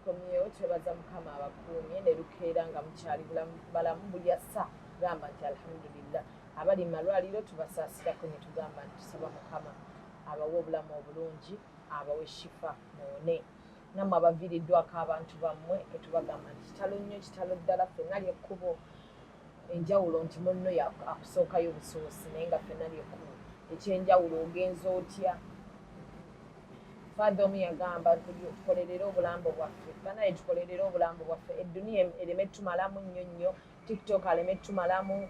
tukomyewo twebaza mukama abakuumye ne lukeera nga mukyali balamu buli assa gamba nti alhamdulillah abali malwaliro tubasaasirako ne tugamba nti tusaba mukama abawe obulamu obulungi abawe shifa muwone nammwe abaviiriddwako abantu bammwe etubagamba nti kitalo nnyo kitalo ddala ffenna lyekkubo enjawulo nti munno akusookayo busoosi naye nga ffenna lyekkubo ekyenjawulo ogenza otya Father omu yagamba tukolerere obulambo bwaffe banaye tukolerere obulambo bwaffe edduniya ereme tumalamu nnyo TikTok aleme tumalamu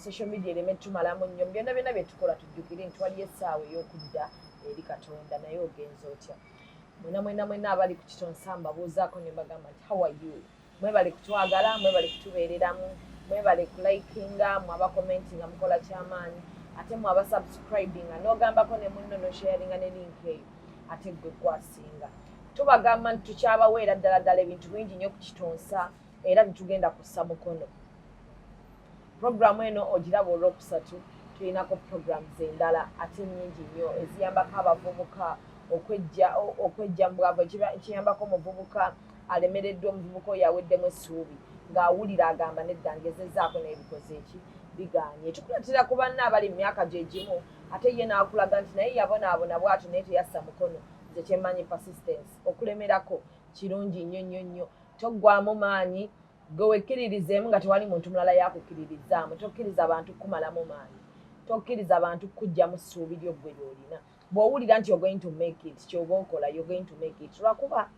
social media ereme tumalamu nnyo byonna byonna bye tukola tujjukire nti waliyo essaawa ey'okudda eri Katonda naye ogenza otya mwena abali ku Kitonsaz mbabuuzaako ne mbagamba nti how are you mwebale kutwagala mwebale kutubeereramu mwebale kulikinga mwabakomentinga mukola kyamaanyi ate mwabasubscribinga n'ogambako ne munno nosharinga ne link eyo ate gwe kwasinga tubagamba nti tukyabaweera ddala ebintu bingi nnyo ku Kitonsaz era tetugenda kussa mukono programu eno ogiraba olwokusatu tulinako programs endala ate nnyingi nnyo eziyambako abavubuka okwejja mu bwavu ekiyambako omuvubuka alemereddwa omuvubuka oyo aweddemu essuubi ng'awulira agamba nedda ngezezaako n'ebikoze eki biganye tukulatira ku banna abali mu myaka gye gimu ate ye n'akulaga nti naye yabonaabona bw'atyo naye teyassa mukono nze kyemmanyi persistence okulemerako kirungi nnyo toggwamu maanyi gwe wekkiririzeemu nga tewali muntu mulala yakukkiririzaamu tokkiriza abantu kumalamu maanyi tokkiriza abantu kujjamu ssuubi lyo ggwe ly'olina bw'owulira nti you're going to make it ky'oba okola you're going to make it lwakuba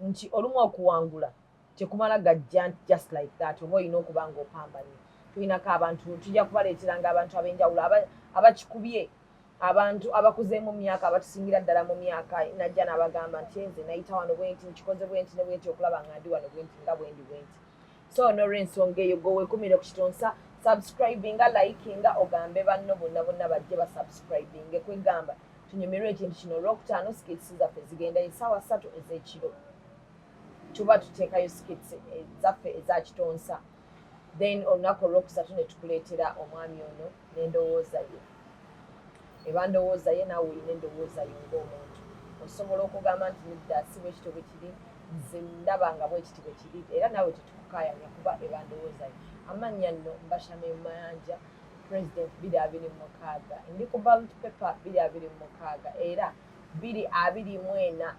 nti olumu okuwangula tekumala gajja nti just like that oba olina okuba ng'opambanye tulinako abantu tujja kubaleeteranga abantu ab'enjawulo abakikubye abantu abakuze mu myaka abatusingira ddala mu myaka najja n'abagamba nti nze nayita wano bwenti nkikoze bwenti ne bwenti okulaba nga ndi wano bwenti nga bwendi so n'olw'ensonga eyo gwe weekumire ku Kitonsaz subscribinga likinga ogambe banno bonna bajje basubscribinge kwegamba tunyumirwe ekintu kino olwokutaano skits zaffe zigenda essaawa 3 ez'ekiro tuba tuteekayo skits zaffe eza Kitonsaz then olunaku olwokusatu ne tukuleetera omwami ono n'endowooza ye eba ndowooza ye naawe olina endowooza yo ng'omuntu osobola okugamba nti nedda si bwe kiti bwe kiri nze ndaba nga bwe kiti bwe kiri era naawe tetukukaayanya kuba eba ndowooza yo amannya nno mbashame mayanja president 2026 ndi ku ballot paper 2026 era 2024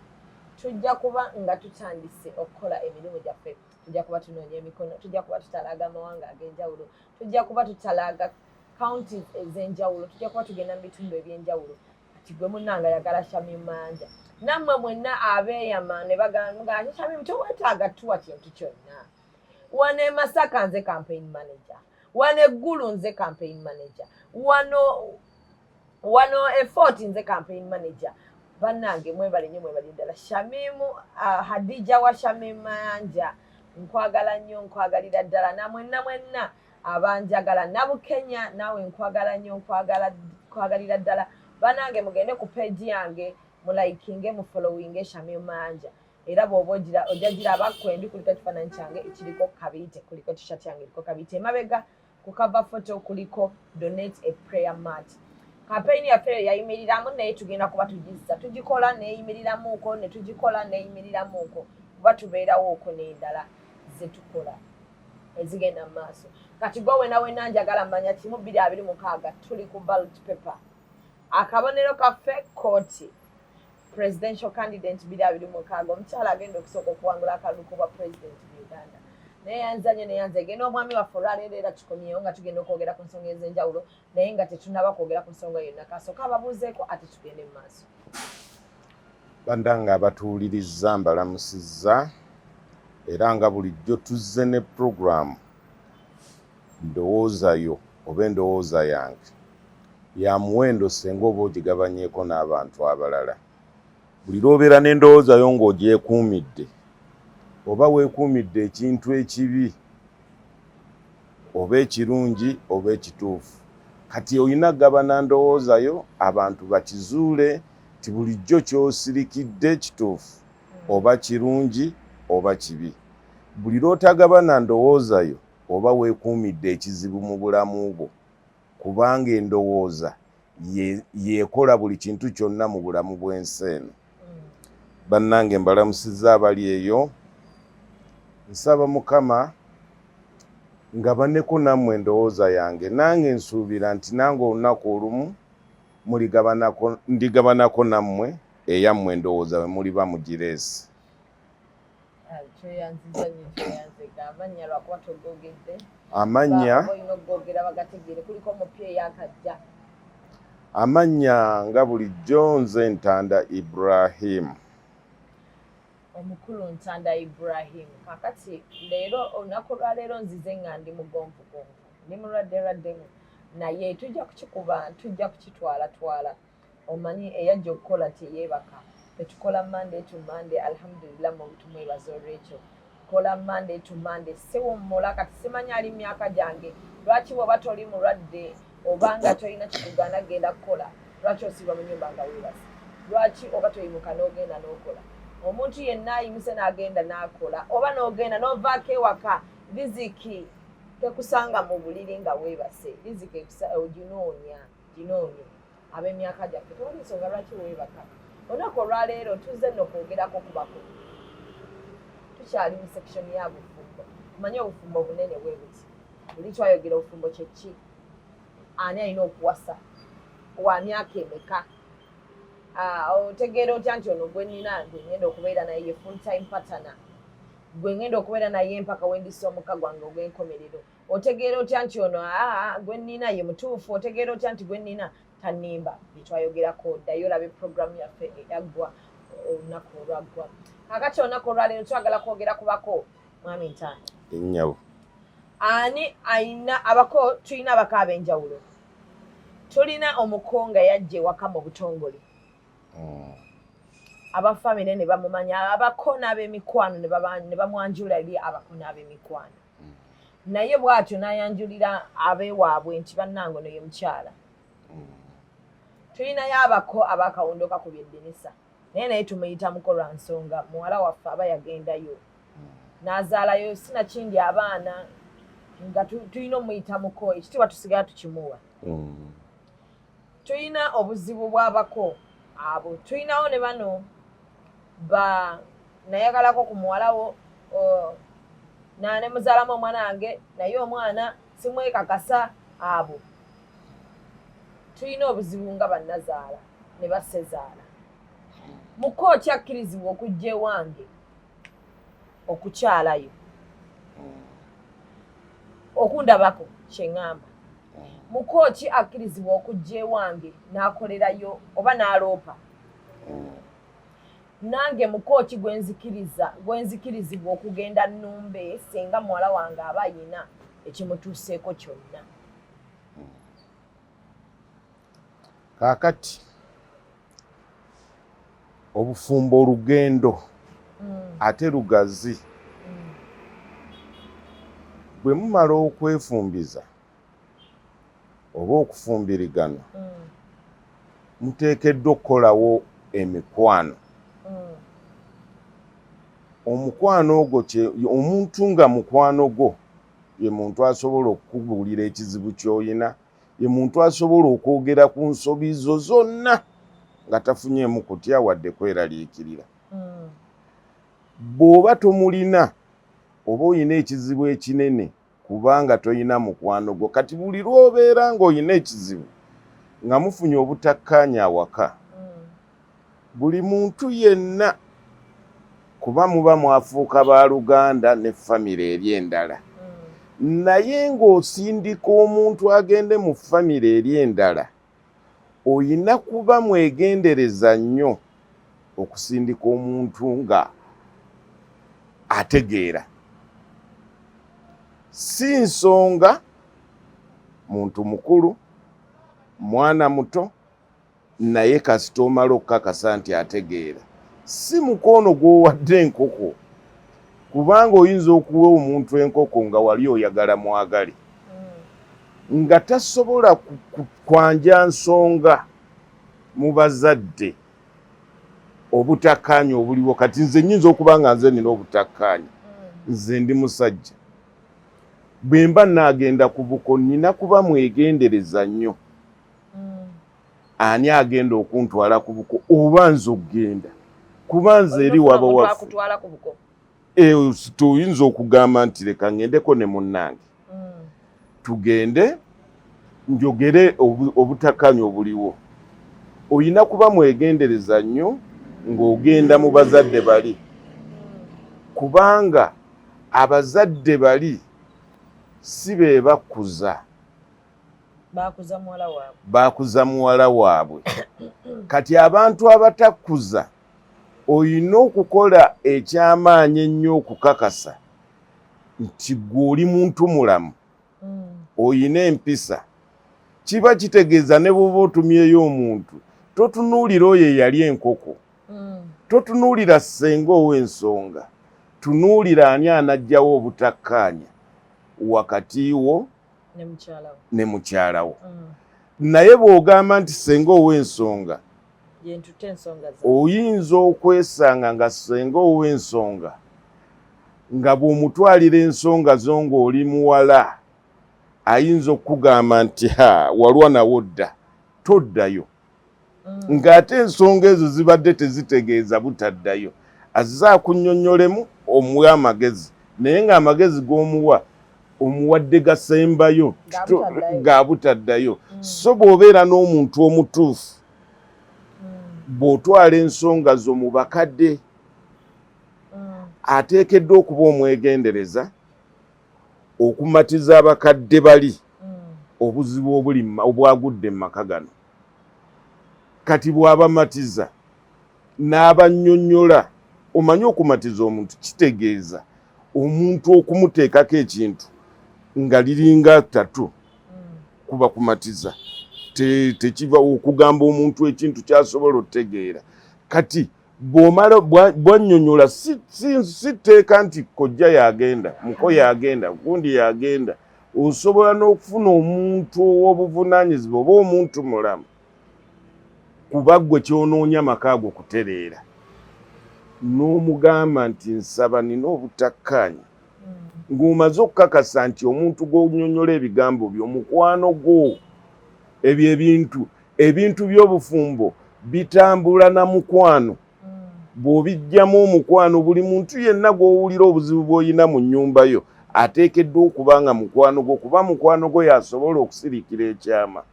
tujja kuba nga tutandise okukola emirimu gyaffe tujja kuba tunoonya emikono tujja kuba tutalaaga amawanga ag'enjawulo tujja kuba tutalaaga counties ez'enjawulo tujja kuba tugenda mu bitundu eby'enjawulo kati gwe munnanga yagala Shami Manja nammwe mwenna abeeyama ne bagamba nti Shami tewetaaga tuwa kintu kyonna wano e Masaka nze campaign manager wano eggulu nze campaign manager wano e Fort nze campaign manager bannange mwebale nnyo mwebale ddala Shamimu Hadija wa Shami Manja nkwagala nnyo nkwagalira ddala namwenna abanjagala Nabukenya naawe nkwagala nnyo nkwagalira ddala bannange mugende ku page yange mulikinge mufollowinge Shami Manja era bw'oba ojja giraba kwendi kuliko ekifaananyi kyange ekiriko kabiite kuliko t-shirt yange eriko kabiite emabega ku cover photo kuliko donate a prayer mat campaign yaffe yayimiriramu naye tugenda kuba tugizza tugikola neeyimiriramuuko ne tugikola neeyimiriramuuko kuba tubeerawo oko n'endala ze tukola ezigenda mu maaso kati gwe wena njagala mmanya kimu 2026 tuli ku ballot paper akabonero kaffe kooti presidential candidate 2026 omukyala agenda okusooka okuwangula akalulu kuba president mu Uganda neyanza egenda omwami waffe olwaleero era tukomyewo nga tugenda okwogera ku nsonga ez'enjawulo naye nga tetunaba kwogera ku nsonga yonna kasooka ababuuzeeko ate tugende mu maaso bandanga abatuwulirizza mbalamusizza era nga bulijjo tuzze ne programu ndowoozayo oba endowooza yange ya muwendo senga oba ogigabanyeeko n'abantu abalala buli lw'obeera n'endowoozayo ng'ogyekuumidde oba weekuumidde ekintu ekibi oba ekirungi oba ekituufu kati olina gabana ndowoozayo abantu bakizuule ti bulijjo ky'osirikidde kituufu oba kirungi oba kibi buli lw'otagabana ndowoozayo oba weekuumidde ekizibu mu bulamu bwo kubanga endowooza yeekola buli kintu kyonna mu bulamu bw'ensi eno bannange mbalamusizza abali eyo nsaba Mukama ngabaneko nammwe endowooza yange nange nsuubira nti nange olunaku olumu ndigabanako nammwe eyammwe endowooza bwe muliba mugireesi. Amannya nga bulijjo nze Ntanda Ibrahim. Omukulu Ntanda Ibrahim. Kakati leero olunaku lwa leero nzize nga ndi mugonvugonvu. Ndi mulwadde naye tujja kukikuba tujja kukitwala. Omanyi eyajja okukola teyeebaka. Tetukola Monday to Monday, alhamdulillah mu tumwebaza olw'ekyo. Kola Monday to Monday. Sewummula kati simanya ali myaka gyange. Lwaki bw'oba toli mulwadde obanga tolina kikugaana genda kukola? Lwaki osiba mu nnyumba nga weebase? Lwaki oba toyimuka n'ogenda n'okola? Omuntu yenna ayimise n'agenda n'akola oba n'ogenda n'ovaako ewaka riziki tekusanga mu buliri nga weebase. Riziki oginoonya ab'emyaka gyaffe tewali nsonga lwaki weebaka. Olunaku olwaleero tuzze nno kwogerako ku bakulu. Tukyali mu section ya bufumbo. Manye obufumbo bunene bwe buti. Buli twayogera obufumbo kye ki? Ani alina okuwasa? Wa myaka emeka? Otegeera otya nti ono gwe nnina ngenda okubeera naye full time partner. Gwe ngenda okubeera naye mpaka wendisa omuka gwange ogw'enkomerero. Otegeera otya nti ono gwe nnina ye mutuufu. Otegeera otya nti gwe nnina tanimba. Bitwayogerako ddayo olabe programu yaffe eyaggwa olunaku olwaggwa. Kakati olunaku olwaleero twagala kwogera ku bako. Mwami Ntanda. Ennyabo. Ani ayina abako tulina abako ab'enjawulo. Tulina Omuko nga yajja ewaka mu butongole. Abafamile ne bamumanya abako n'ab'emikwano ne bamwanjula eri abako n'ab'emikwano. Naye bw'atyo n'ayanjulira ab'ewaabwe nti bannange ono ye mukyala. Tulinayo abako abakawundoka ku by'eddinisa. Naye tumuyita Muko lwa nsonga muwala waffe aba yagendayo. N'azaalayo sinakindi abaana nga tulina omuyita Muko ekitiibwa tusigala tukimuwa. Tulina obuzibu bw'abako abo. Tulinawo ne bano nayagalako ku muwalawo ne muzaalamu omwana wange naye omwana simwekakasa abo. Tulina obuzibu nga bannazaala ne bassezaala. Muko kyakkirizibwa okujja ewange okukyalayo okundabako kyeŋŋamba. Muko ki akkirizibwa okujja ewange n'akolerayo oba n'aloopa? Nange Muko ki gwenzikirizibwa okugenda nnumbe singa muwala wange aba ayina ekimutuuseeko kyonna? Kaakati obufumbo olugendo ate lugazi. Bwe mumala okwefumbiza oba okufumbirigana muteekeddwa okukolawo emikwano. Omukwano ogwo omuntu nga mukwano gwo ye muntu asobola okukubuulira ekizibu ky'oyina, ye muntu asobola okwogera ku nsobi zo zonna nga tafunyeemu kutya wadde kweraliikirira. Bw'oba tomulina oba oyina ekizibu ekinene kubanga toyina mukwano gwo. Kati buli lw'obeera ng'oyina ekizibu nga mufunye obutakkaanya awaka, buli muntu yenna kuba muba mwafuuka baaluganda ne famire eri endala. Naye ng'osindika omuntu agende mu famire eri endala, oyina kuba mwegendereza nnyo okusindika omuntu nga ategeera. Si nsonga muntu mukulu, mwana muto, naye kasita omala okukakasa nti ategeera. Si mukono gw'owadde enkoko, kubanga oyinza okuwa omuntu enkoko nga wali oyagala mwagale, nga tasobola kwanja nsonga mu bazadde obutakkaanya obuliwo. Kati nze nnyinza okuba nga nze nina obutakkaanya, nze ndi musajja, bwe mba naagenda ku buko nina kuba mwegendereza nnyo. Ani agenda okuntwala ku buko oba nze okugenda? kubanza eri waba waffe akutwala ku buko tuyinza okugamba nti leka ngendeko ne munnange tugende njogere obutakkaanya obuliwo. Oyina kuba mwegendereza nnyo ng'ogenda mu bazadde bali, kubanga abazadde bali si be bakkuza, baakuza muwala waabwe. Kati abantu abatakkuza oyina okukola ekyamaanyi ennyo okukakasa nti gwe oli muntu mulamu, oyina empisa. Kiba kitegeeza ne bw'oba otumyeyo omuntu totunuulira oyo eyali enkoko, totunuulira ssenga ow'ensonga, tunuulira ani anajjawo obutakkaanya wakati wo ne mukyalawo. Naye bw'ogamba nti ssenga ow'ensonga, oyinza okwesanga nga ssenga ow'ensonga nga bw'omutwalira ensonga zo ng'oli muwala ayinza okugamba nti walwa nawo dda toddayo, ng'ate ensonga ezo zibadde tezitegeeza butaddayo. Azze akunnyonnyolemu omuwe amagezi, naye ng'amagezi g'omuwa omuwadde gasembayo ga butaddayo. So bw'obeera n'omuntu omutuufu, bw'otwala ensonga zo mu bakadde, ateekeddwa okuba omwegendereza okumatiza abakadde bali obuzibu obwagudde mu maka gano. Kati bw'abamatiza n'abannyonnyola, omanyi okumatiza omuntu kitegeeza omuntu okumuteekako ekintu nga liringa ttatu kuba kumatiza. Tekiva okugamba omuntu ekintu kyasobola otegeera. Kati bw'annyonnyola si tteeka nti kojja yagenda, muko yagenda, gundi yagenda. Osobola n'okufuna omuntu ow'obuvunaanyizibwa oba omuntu mulamu, kuba ggwe kyonoonya maka ago kutereera, n'omugamba nti nsaba nina obutakkaanya, ng'omaze okukakasa nti omuntu gw'onnyonnyola ebigambo byo mukwano gwo. Ebyo ebintu by'obufumbo bitambula na mukwano. Bw'obijjamu omukwano, buli muntu yenna gw'owulira obuzibu bw'oyina mu nnyumba yo ateekeddwa okuba nga mukwano gwo, kuba mukwano gwo yasobola okusirikira ekyama.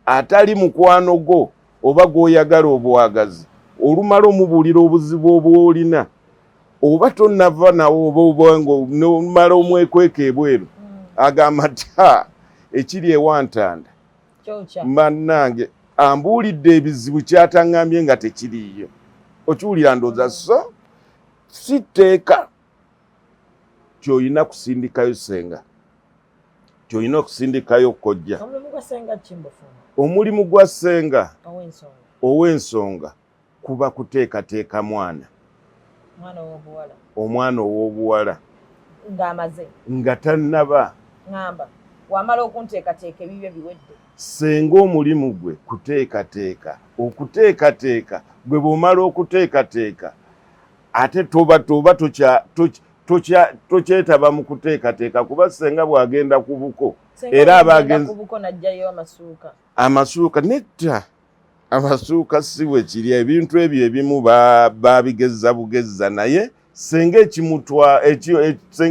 Atali mukwano gwo oba gw'oyagala obwagazi, olumala omubuulira obuzibu obw'olina, oba tonnava nawo oba n'omala omwekweka ebweru, agamba nti ekiri ewantanda mannange ambuulidde ebizibu kyataŋŋambye nga tekiriiyo. Okiwulira ndowooza, so si tteeka ky'olina kusindikayo ssenga, ky'olina okusindikayo kkojja. Omulimu gwa ssenga ow'ensonga kuba kuteekateeka omwana ow'obuwala nga tannaba. Wamala okunteekateeka ebibyo biwedde. Ssenga omulimu gwe kuteekateeka, okuteekateeka gwe bw'omala okuteekateeka ate toba tokyetaba mu kuteekateeka, kuba ssenga bw'agenda ku buko era abagenzi amasuuka netta, amasuuka si bwe kiri. Ebintu ebyo ebimu babigezza bugezza, naye ssenga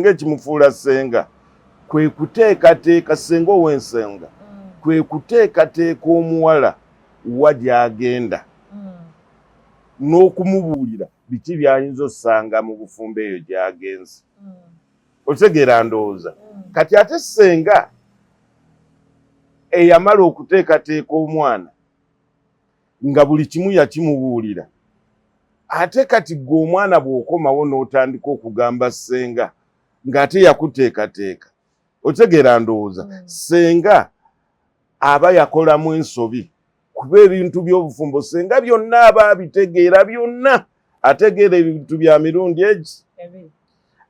ekimufuula ssenga kwe kuteekateeka. Ssenga ow'ensonga kwe kuteekateeka omuwala wa gy'agenda n'okumubuulira biki by'ayinza ossanga mu bufumbo eyo gy'agenze. Otegeera ndowooza. Kati ate ssenga eyamala okuteekateeka omwana nga buli kimu yakimubuulira, ate kati gwe omwana bw'okomawo n'otandika okugamba ssenga ng'ate yakuteekateeka, otegeera ndowooza. Ssenga aba yakolamu ensobi, kuba ebintu by'obufumbo ssenga byonna aba abitegeera byonna. Ategeera ebintu bya mirundi egi,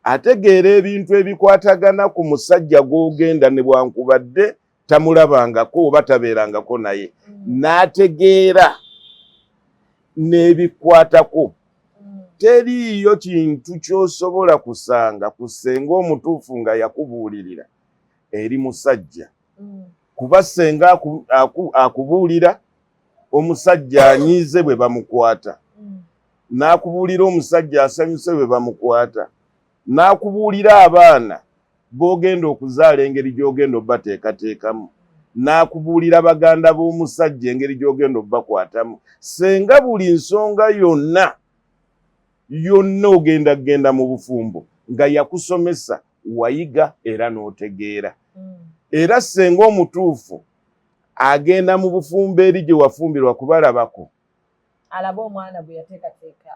ategeera ebintu ebikwatagana ku musajja gw'ogenda ne bwankubadde tamulabangako oba tabeerangako naye, n'ategeera n'ebikwatako. Teriiyo kintu ky'osobola kusanga ku ssenga omutuufu nga yakubuulirira eri musajja, kuba ssenga akubuulira omusajja anyiize bwe bamukwata. n'akubuulira omusajja asanyuse bwe bamukwata, n'akubuulira abaana b'ogenda okuzaala engeri gy'ogenda obbateekateekamu, n'akubuulira baganda b'omusajja engeri gy'ogenda obbakwatamu. Senga buli nsonga yonna ogenda kgenda mu bufumbo nga yakusomesa, wayiga era n'otegeera. Era senga omutuufu agenda mu bufumbo eri gye wafumbirwa kubalabako, alaba omwana bwe yateekateeka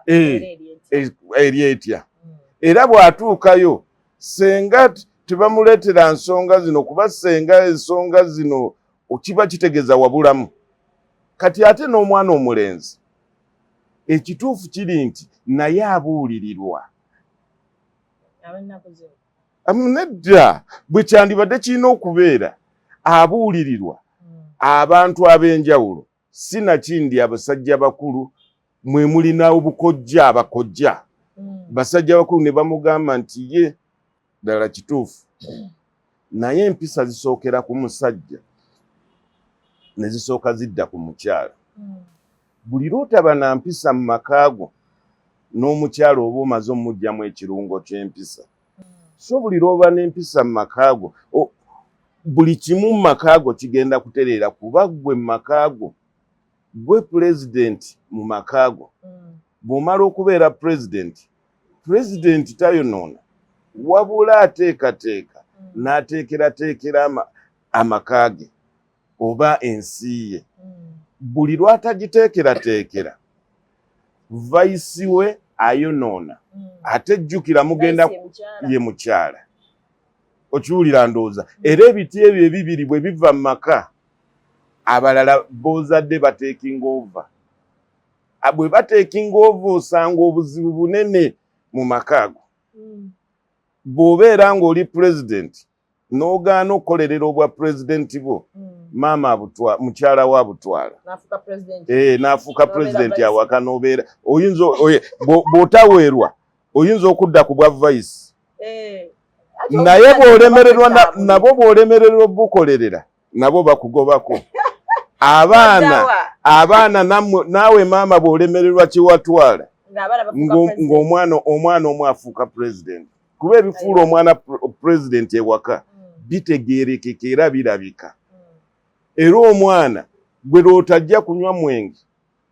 eri etya. Era bw'atuukayo senga tebamuleetera nsonga zino, kuba senga ensonga zino kiba kitegeeza wabulamu. Kati ate n'omwana omulenzi, ekituufu kiri nti naye abuulirirwa. Nedda bwe kyandibadde kirina okubeera abuulirirwa abantu ab'enjawulo, sinakindi abasajja bakulu mwe mulina obukojja abakojja. Basajja bakulu ne bamugamba nti ye ddala kituufu, naye empisa zisookera ku musajja ne zisooka zidda ku mukyala. Buli lw'otaba na mpisa mu makaago n'omukyala oba omaze omugyamu ekirungo ky'empisa, so buli lw'oba n'empisa mu makaago buli kimu mu makaago kigenda kutereera, kuba gwe mu makaago gwe pulezidenti mu makaago. Bw'omala okubeera pulezidenti tayonoona, wabula ateekateeka n'ateekerateekera amakaage oba ensi ye. Buli lw'atagiteekerateekera, vayisi we ayonoona. Ate jjukira mugenda ye mukyala. Okiwulira ndowooza. Era ebiti ebyo ebibiri bwe biva mu maka, abalala b'ozadde bateekinga ova. Bwe bateekinga ova osanga obuzibu bunene mu makaago. Bw'obeera ng'oli pulezidenti n'ogaana okukolerera obwa pulezidenti bwo, maama mukyala we abutwala. N'afuuka pulezidenti awaka n'obeera. Bw'otaweerwa oyinza okudda ku bwa vayisi. Naye bw'olemererwa nabo bw'olemererwa obukolerera, nabo bakugobako. Abaana naawe maama bw'olemererwa kiwatwala, ng'omwana omu afuuka pulezidenti. Kuba ebifuula omwana pulezidenti ewaka bitegeerekeka era birabika. Era omwana gwe lw'otajja kunywa mwenge,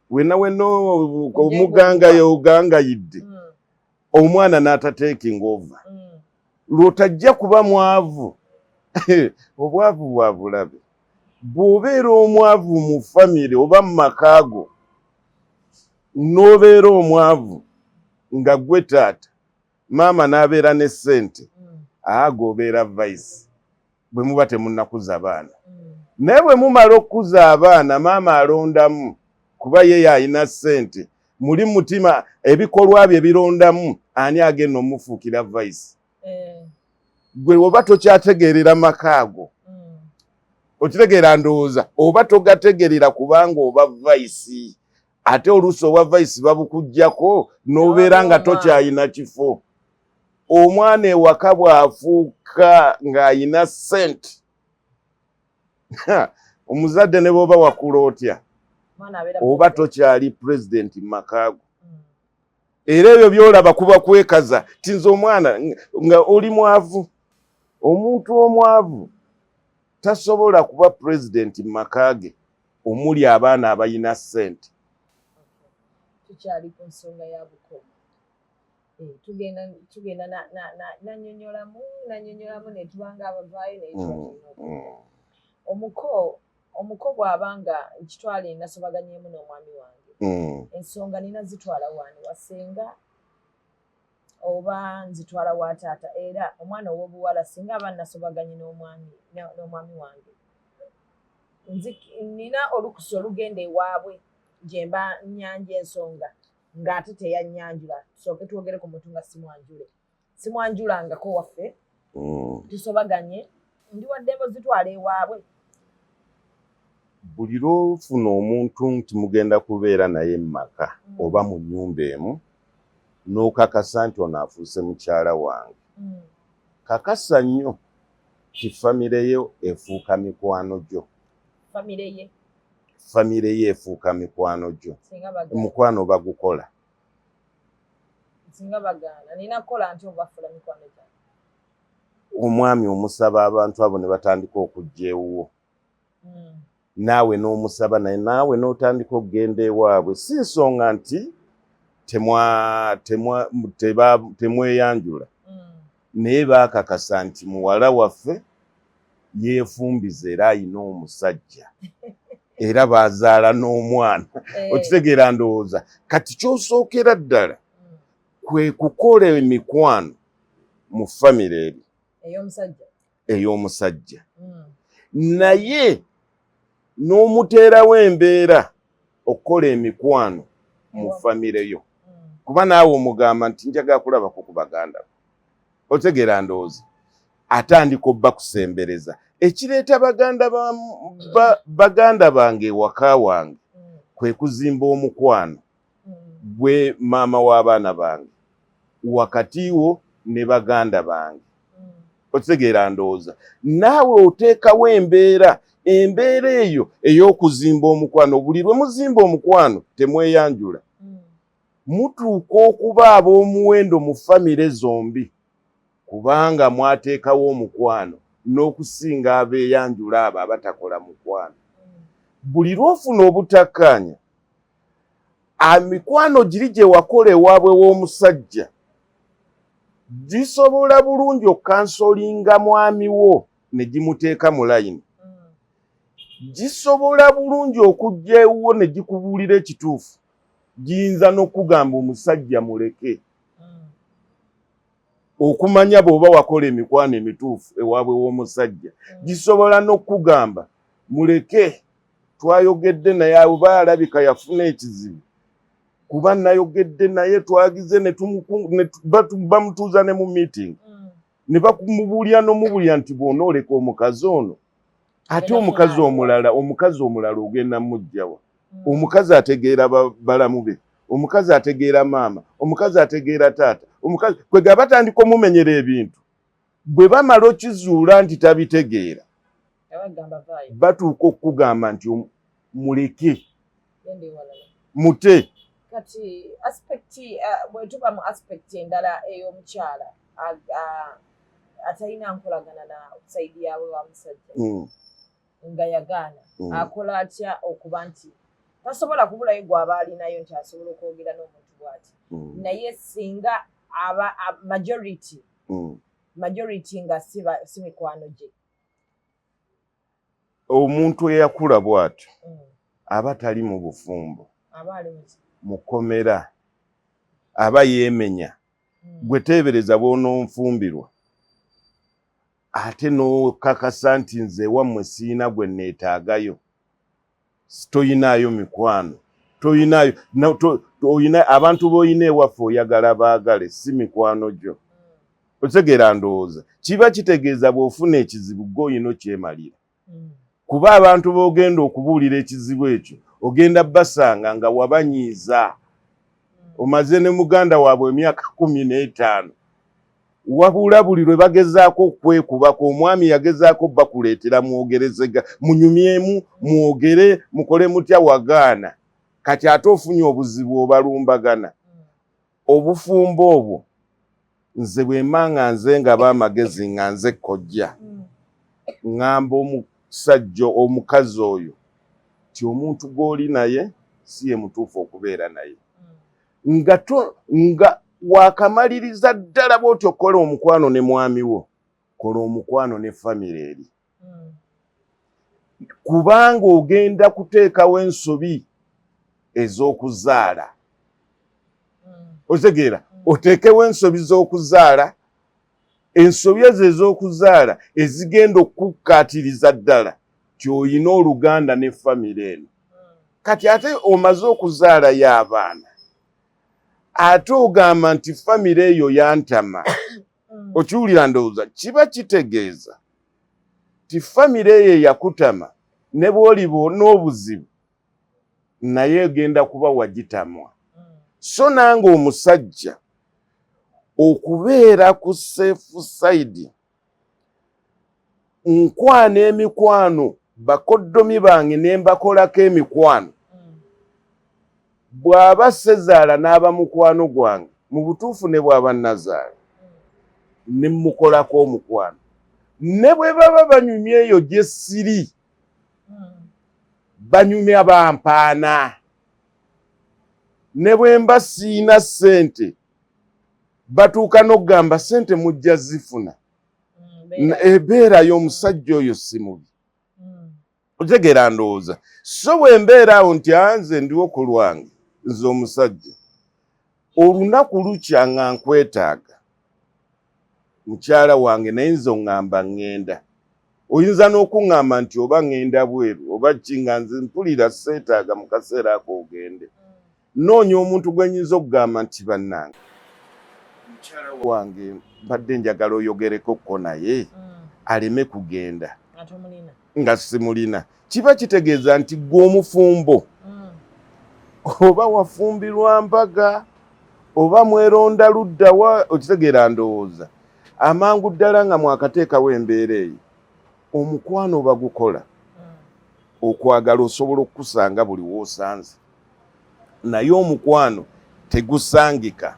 wenna omugangayidde, omwana n'atateekinga ova. Lw'otajja kuba mwavu, obwavu bwa bulabe. Bw'obeera omwavu mu famire oba mu makaago, n'obeera omwavu nga gwe taata, maama n'abeera ne ssente, g'obeera vayisi bwe muba temunnakuza baana. Naye bwe mumala okukuza abaana, maama alondamu kuba ye yalina ssente, muli mutima ebikolwa bye birondamu, ani agenda omufuukira vayisi? Gwe oba tokyategeerera makaago. Okitegeera ndowooza, oba togategeerera kubanga oba vayisi. Ate oluusi obwa vayisi babukuggyako n'obeera nga tokyayina kifo. Omwana ewaka bw'afuuka ng'ayina ssente, omuzadde ne bw'oba wakula otya, oba tokyali pulezidenti mu makaago. Era ebyo by'olaba kuba kwekaza ti nze omwana nga oli mwavu. Omuntu omwavu tasobola kuba pulezidenti mu makaage omuli abaana abalina ssente. Tukyali ku nsonga ya buko. Tugenda nanyonyolamu ne tubanga abavaayo omuko bw'abanga nkitwale nasobaganyeemu n'omwami wange. Ensonga nina zitwala wani wasenga oba nzitwala wa taata. Era omwana ow'obuwala singa aba nasobaganye n'omwami wange, nina olukusa olugenda ewaabwe gye mba nnyanja ensonga ng'ate teyannyanjula. Tusooke twogere ku muntu nga simwanjulangako waffe, tusobaganye, ndi waddembe zitwala ewaabwe. Buli lw'ofuna omuntu nti mugenda kubeera naye mu maka oba mu nnyumba emu, n'okakasa nti ono afuuse mukyala wange, kakasa nnyo ti famire yo efuuka mikwano gyo. Famire ye efuuka mikwano gyo. Mukwano bagukola. singa bagana nina kola ntyo bafula mikwano gyange. Omwami omusaba abantu abo ne batandika okujja ewuwo. Naawe n'omusaba naye naawe n'otandika okugenda ewaabwe. Si nsonga nti temweyanjula. Naye baakakasa nti muwala waffe yeefumbiza era ayina omusajja. Era baazaala n'omwana. Okitegeera ndowooza. Kati ky'osookera ddala kwe kukola emikwano mu famire eri. Ey'omusajja. Naye n'omuteerawo embeera okukola emikwano mu famire yo. Kuba naawe omugamba nti njagala kulabako ku baganda. Otegeera ndowooza. Atandika obba kusembereza. Ekireeta baganda bange ewaka wange kwe kuzimba omukwano gwe maama w'abaana bange wakati wo ne baganda bange. Otegeera ndowooza. Naawe oteekawo embeera eyo ey'okuzimba omukwano. Buli lwe muzimba omukwano temweyanjula. Mutuuka okuba ab'omuwendo mu famire zombi kubanga mwateekawo omukwano n'okusinga abeeyanjula abo abatakola mukwano. Buli lw'ofuna obutakkaanya, mikwano giri gye wakola ewaabwe w'omusajja gisobola bulungi okansolinga mwami wo ne gimuteeka mu layini. Gisobola bulungi okujja ewuwo ne gikubuulira ekituufu. Giyinza n'okugamba omusajja muleke. Okumanya bw'oba wakola emikwano emituufu ewaabwe w'omusajja. Gisobola n'okugamba muleke twayogedde naye oba alabika yafuna ekizibu. Kuba nayogedde naye twagize ne bamutuuza ne mu meeting. Ne bakumubulya n'omubulya nti bw'onooleka omukazi ono. Ate omukazi omulala ogenda mujjawa. Omukazi ategeera balamu be. Omukazi ategeera maama. Omukazi ategeera taata. Kwega batandika omumenyera ebintu. Bwe bamala okizuula nti tabitegeera. Batuuka okugamba nti muleke. Mute. Kati bwe tuba mu aspect endala ey'omukyala atalina nkolagana na sayidi yaabwe wa musajja nga yagaana akola atya okuba nti tasobola kubulayo gw'aba alinayo nti asobola okwogera n'omuntu bw'ati. Naye singa majority nga si mikwano gye. Omuntu eyakula bw'atyo aba tali mu bufumbo. Mukomera aba yeemenya. Gwe teebereza bw'ononfumbirwa ate n'okakasa nti nze wammwe siina gwe neetaagayo. Toyinaayo mikwano. Toyina abantu b'oyina ewaffe oyagala baagale si mikwano gyo. Otegeera ndowooza. Kiba kitegeeza bw'ofuna ekizibu gw'oyina okyemalira. Kuba abantu b'ogenda okubuulira ekizibu ekyo ogenda basanga nga wabanyiiza. Omaze ne muganda waabwe emyaka 15. Wabula buli lwe bagezaako okwekubako omwami yagezaako bakuleetera mwogerezega munyumyemu mwogere mukole mutya wagaana. Kati ate ofunye obuzibu obalumbagana. Obufumbo obwo nze bwemanga nze nga baamagezi nga nze kojja. Ngamba omusajja omukazi oyo ti omuntu gw'oli naye si ye mutuufu okubeera naye. Nga wakamaliriza ddala bw'oti okola omukwano ne mwami wo, kola omukwano ne famire eri. Kubanga ogenda kuteekawo ensobi ez'okuzaala. Otegeera, oteekewo ensobi z'okuzaala, ensobi ezo ez'okuzaala ezigenda okukkaatiriza ddala ky'oyina oluganda ne famire eno. Kati ate omaze okuzaala y'abaana. Ate ogamba nti famire eyo yantama. Okiwulira ndowooza kiba kitegeeza ti famire eyo yakutama ne bw'oliba n'obuzibu naye egenda kuba wagitamwa. So nange omusajja okubeera ku safe side nkwana emikwano bakoddomi bange ne mbakolako emikwano. Bw'aba sezaala n'aba mukwano gwange mu butuufu ne bw'aba nazaala ne mukolako omukwano ne bwe baba banyumya eyo gye ssiri banyumya bampaana ne bwe mba siina ssente batuuka n'okugamba ssente mujja zifuna ebeerayo omusajja oyo si mubi otegeera ndowooza so bwe mbeera awo nti nze ndiwo ku lwange nze omusajja olunaku lukya nga nkwetaaga mukyala wange naye nze oŋŋamba ŋŋenda oyinza n'okuŋŋamba nti oba ŋŋenda bweru oba kinga nze mpulira seetaaga mu kaseera ako ogende noonya omuntu gwe nnyinza okugamba nti bannange mukyala wange mbadde njagala oyogereko ko naye aleme kugenda nga simulina kiba kitegeeza nti gwe omufumbo oba wafumbirwa mbaga oba mweronda ludda wa okitegeera ndowooza amangu ddala nga mwakateekawo embeera eyo omukwano bagukola okwagala osobola okukusanga buli w'osanze naye omukwano tegusangika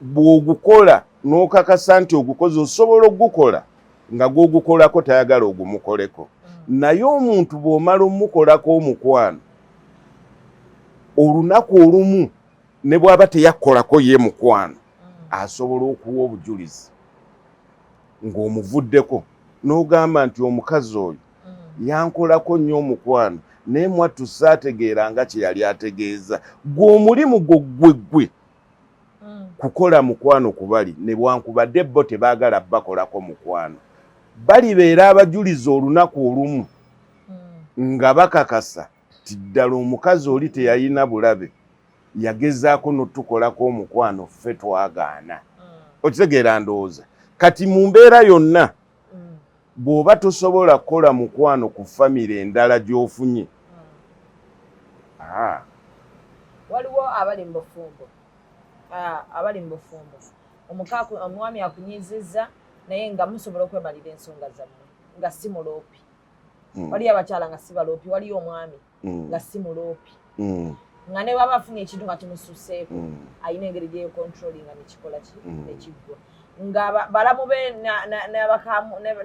bw'ogukola n'okakasa nti ogukoze osobola okugukola nga gw'ogukolako tayagala ogumukoleko naye omuntu bw'omala omukolako omukwano olunaku olumu ne bw'aba teyakolako ye mukwano asobola okuwa obujulizi ng'omuvuddeko n'ogamba nti omukazi oyo yankolako nnyo omukwano naye mwattu saategeeranga kye yali ategeeza gw'omulimu gwe kukola mukwano kubali ne bwankubadde bo tebaagala bakolako mukwano balibeera abajulizi olunaku olumu nga bakakasa ti ddala omukazi oli teyalina bulabe yagezaako n'otukolako omukwano ffe twagaana okitegeera ndowooza kati mu mbeera yonna bw'oba tosobola kukola mukwano ku famire endala gy'ofunye waliwo abali mu bufumbo omwami akunyizizza naye nga musobola okwemalira ensonga zammwe nga si muloopi waliyo abakyala nga si baloopi waliyo omwami nga si muloopi nga ne baba afunye ekintu nga kimususeeko ayina engeri gyeyekontrolinga nekikola nekiggwa nga balamu be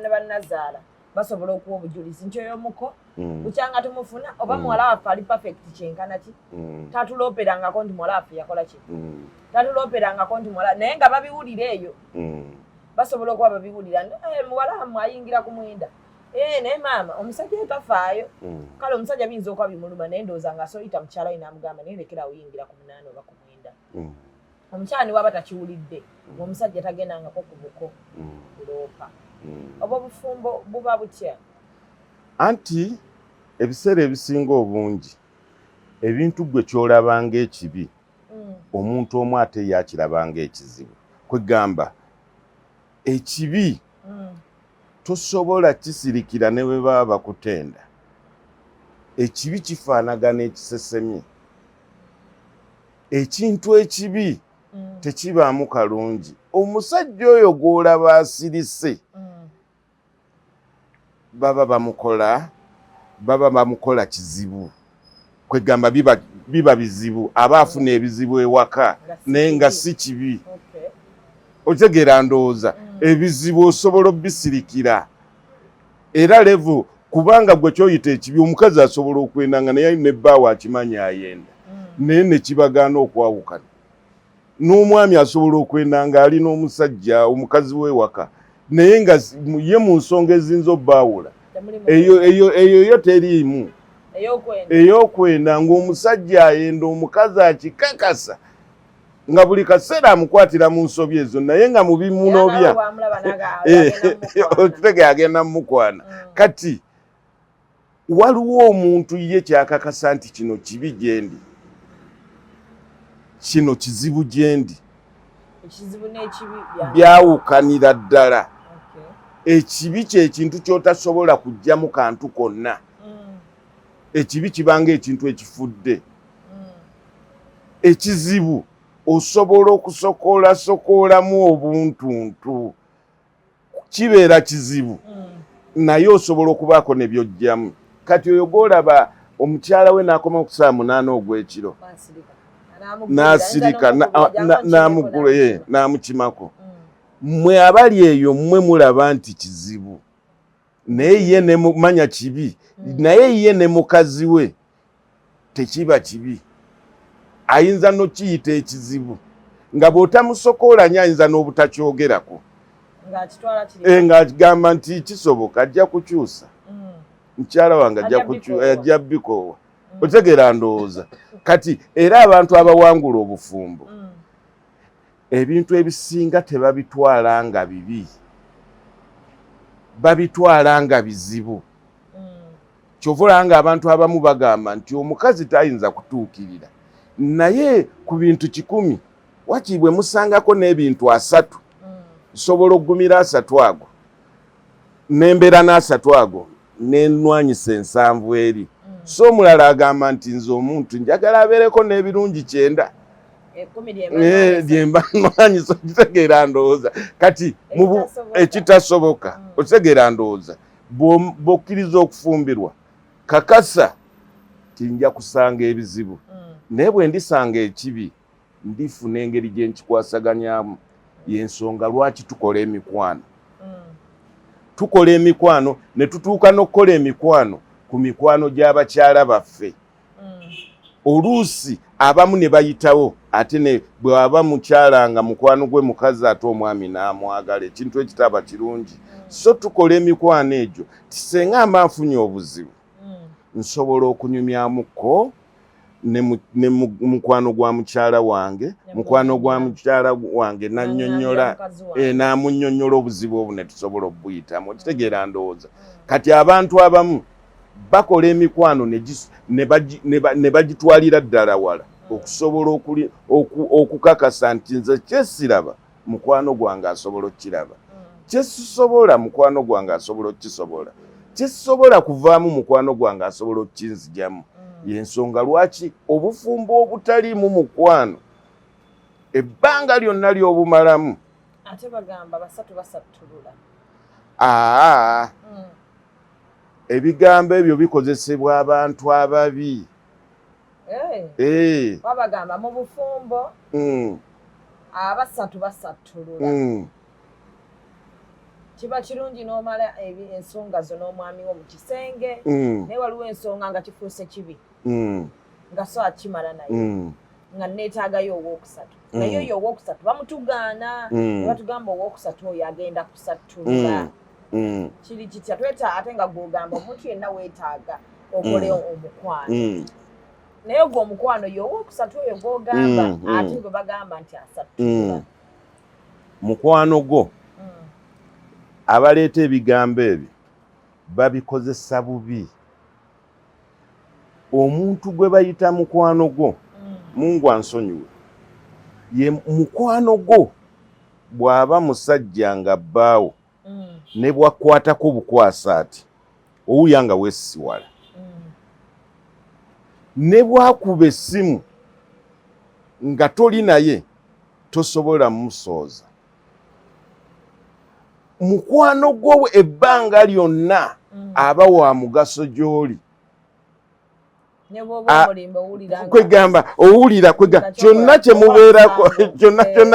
ne bannazaala basobola okuwa obujulizi nti oyo Omuko bukyanga tumufuna oba muwala waffe ali perfect kyenkana ki tatulooperangako nti muwala waffe yakola ki tatulooperangako nti muwala naye nga babiwulira eyo basobola okuba babiwulira muwala wammwe ayingira ku mwenda naye maama omusajja tafaayo kale omusajja biyinza okuba bimuluma naye ndowooza nga asoyita mukyala we n'amugamba naye lekera oyingira ku munaana oba ku mwenda omukyala ne waba takiwulidde omusajja tagendangako ku buko kuloopa oba obufumbo buba butya anti ebiseera ebisinga obungi ebintu gwe kyolabanga ekibi omuntu omu ate yakirabanga ekizibu kwegamba ekibi tosobola kisirikira ne bwe baba bakutenda ekibi kifaanagana ekisesemye ekintu ekibi tekibaamu kalungi omusajja oyo gw'olaba asirise baba bamukola kizibu kwegamba biba bizibu aba afuna ebizibu ewaka naye nga si kibi otegeera ndowooza ebizibu osobola obisirikira era levu kubanga gwe kyoyita ekibi omukazi asobola okwendanga naye ne bbaawe akimanya ayenda naye ne kibagaana okwawukana n'omwami asobola okwendanga ali n'omusajja omukazi w'ewaka naye nga ye mu nsonga eziyinza obbaawula eyo teriimu ey'okwenda ng'omusajja ayenda omukazi akikakasa nga buli kaseera amukwatira mu nsobi ezo naye nga mu bimunobya otege agenda mumukwana kati waliwo omuntu ye kyakakasa nti kino kibi gyendi kino kizibu gyendi byawukanira ddala ekibi kyekintu kyotasobola kujjamu kantu konna ekibi kibanga ekintu ekifudde ekizibu osobola okusokoolamu obuntuntu kibeera kizibu naye osobola okubaako ne byojjamu kati oyo gw'olaba omukyala we n'akoma ku 8 ogw'ekiro n'asirika n'amugula ye n'amukimako. Mmwe abali eyo mmwe mulaba nti kizibu, naye ye ne mumanya kibi, naye ye ne mukazi we tekiba kibi, ayinza n'okiyita ekizibu nga bw'otamusokoolanya ayinza n'obutakyogerako ng'agamba nti kisoboka ajja kukyusa, mukyala wange ajja bikoowa. Otegeera ndowooza kati era abantu abawangula obufumbo ebintu ebisinga tebabitwala nga bibi, babitwala nga bizibu. Kyova olanga abantu abamu bagamba nti omukazi tayinza kutuukirira, naye ku bintu 100 wakiibwe musangako n'ebintu 3, nsobola okugumira 3 ago n'embeera n'3 ago nenwanyisa 7 eri. So omulala agamba nti nze omuntu njagala abeereko n'ebirungi 9 dyemba nwanyisa. Okitegeera ndowooza kati ekitasoboka, okitegeera ndowooza bw'okkiriza okufumbirwa kakasa tinja kusanga ebizibu, naye bwe ndisanga ekibi ndifuna engeri gye nkikwasaganyamu. Y'ensonga lwaki tukola emikwano. Tukola emikwano ne tutuuka n'okukola emikwano ku mikwano gy'abakyala baffe. Oluusi abamu ne bayitawo ate ne bwe waba mukyala nga mukwano gwe mukazi ate omwami n'amwagala, ekintu ekitaba kirungi. So tukola emikwano egyo tisenga mba nfunye obuzibu nsobola okunyumyamuko ne mukwano gwa mukyala wange, mukwano gwa mukyala wange nannyonnyola n'amunnyonnyola obuzibu obwo ne tusobola obuyitamu. Okitegeera ndowooza kati abantu abamu bakola emikwano ne bagitwalira ddala wala okusobola okukakasa nti nze kyesiraba mukwano gwange asobola okukiraba, kyesisobola mukwano gwange asobola okukisobola, kyesisobola kuvaamu mukwano gwange asobola okukinzijamu. Y'ensonga lwaki obufumbo obutaliimu mukwano ebbanga lyonna ly'obumalamu. Ate bagamba 3 basattulula. Ebigambo ebyo bikozesebwa abantu ababi. Babagamba mu bufumbo 3 basattulula. Kiba kirungi n'omala ensonga zo n'omwami wo mu kisenge, naye waliwo ensonga nga kifuuse kibi nga so akimala naye nga neetaagayo owookusatu, naye oyo owookusatu bamutugaana ne batugamba owookusatu oyo agenda kusattulula. Kiri kitya tweta ate nga gw'ogamba omuntu yenna weetaaga okole omukwano, naye ogwo omukwano yo owookusatu oyo gw'ogamba ate gwe bagamba nti asattulula. Mukwano gwo abaleeta ebigambo ebyo babikozesa bubi. Omuntu gwe bayita mukwano gwo, Mungu ansonyiwe, ye mukwano gwo bw'aba musajja nga bbaawo ne bwakwatako bukwasa ati owulya nga weesisiwala, ne bwakuba essimu nga toli naye tosobola musooza. Mukwano gwo ebbanga lyonna aba wa mugaso gy'oli. Kwegamba owulira kyonna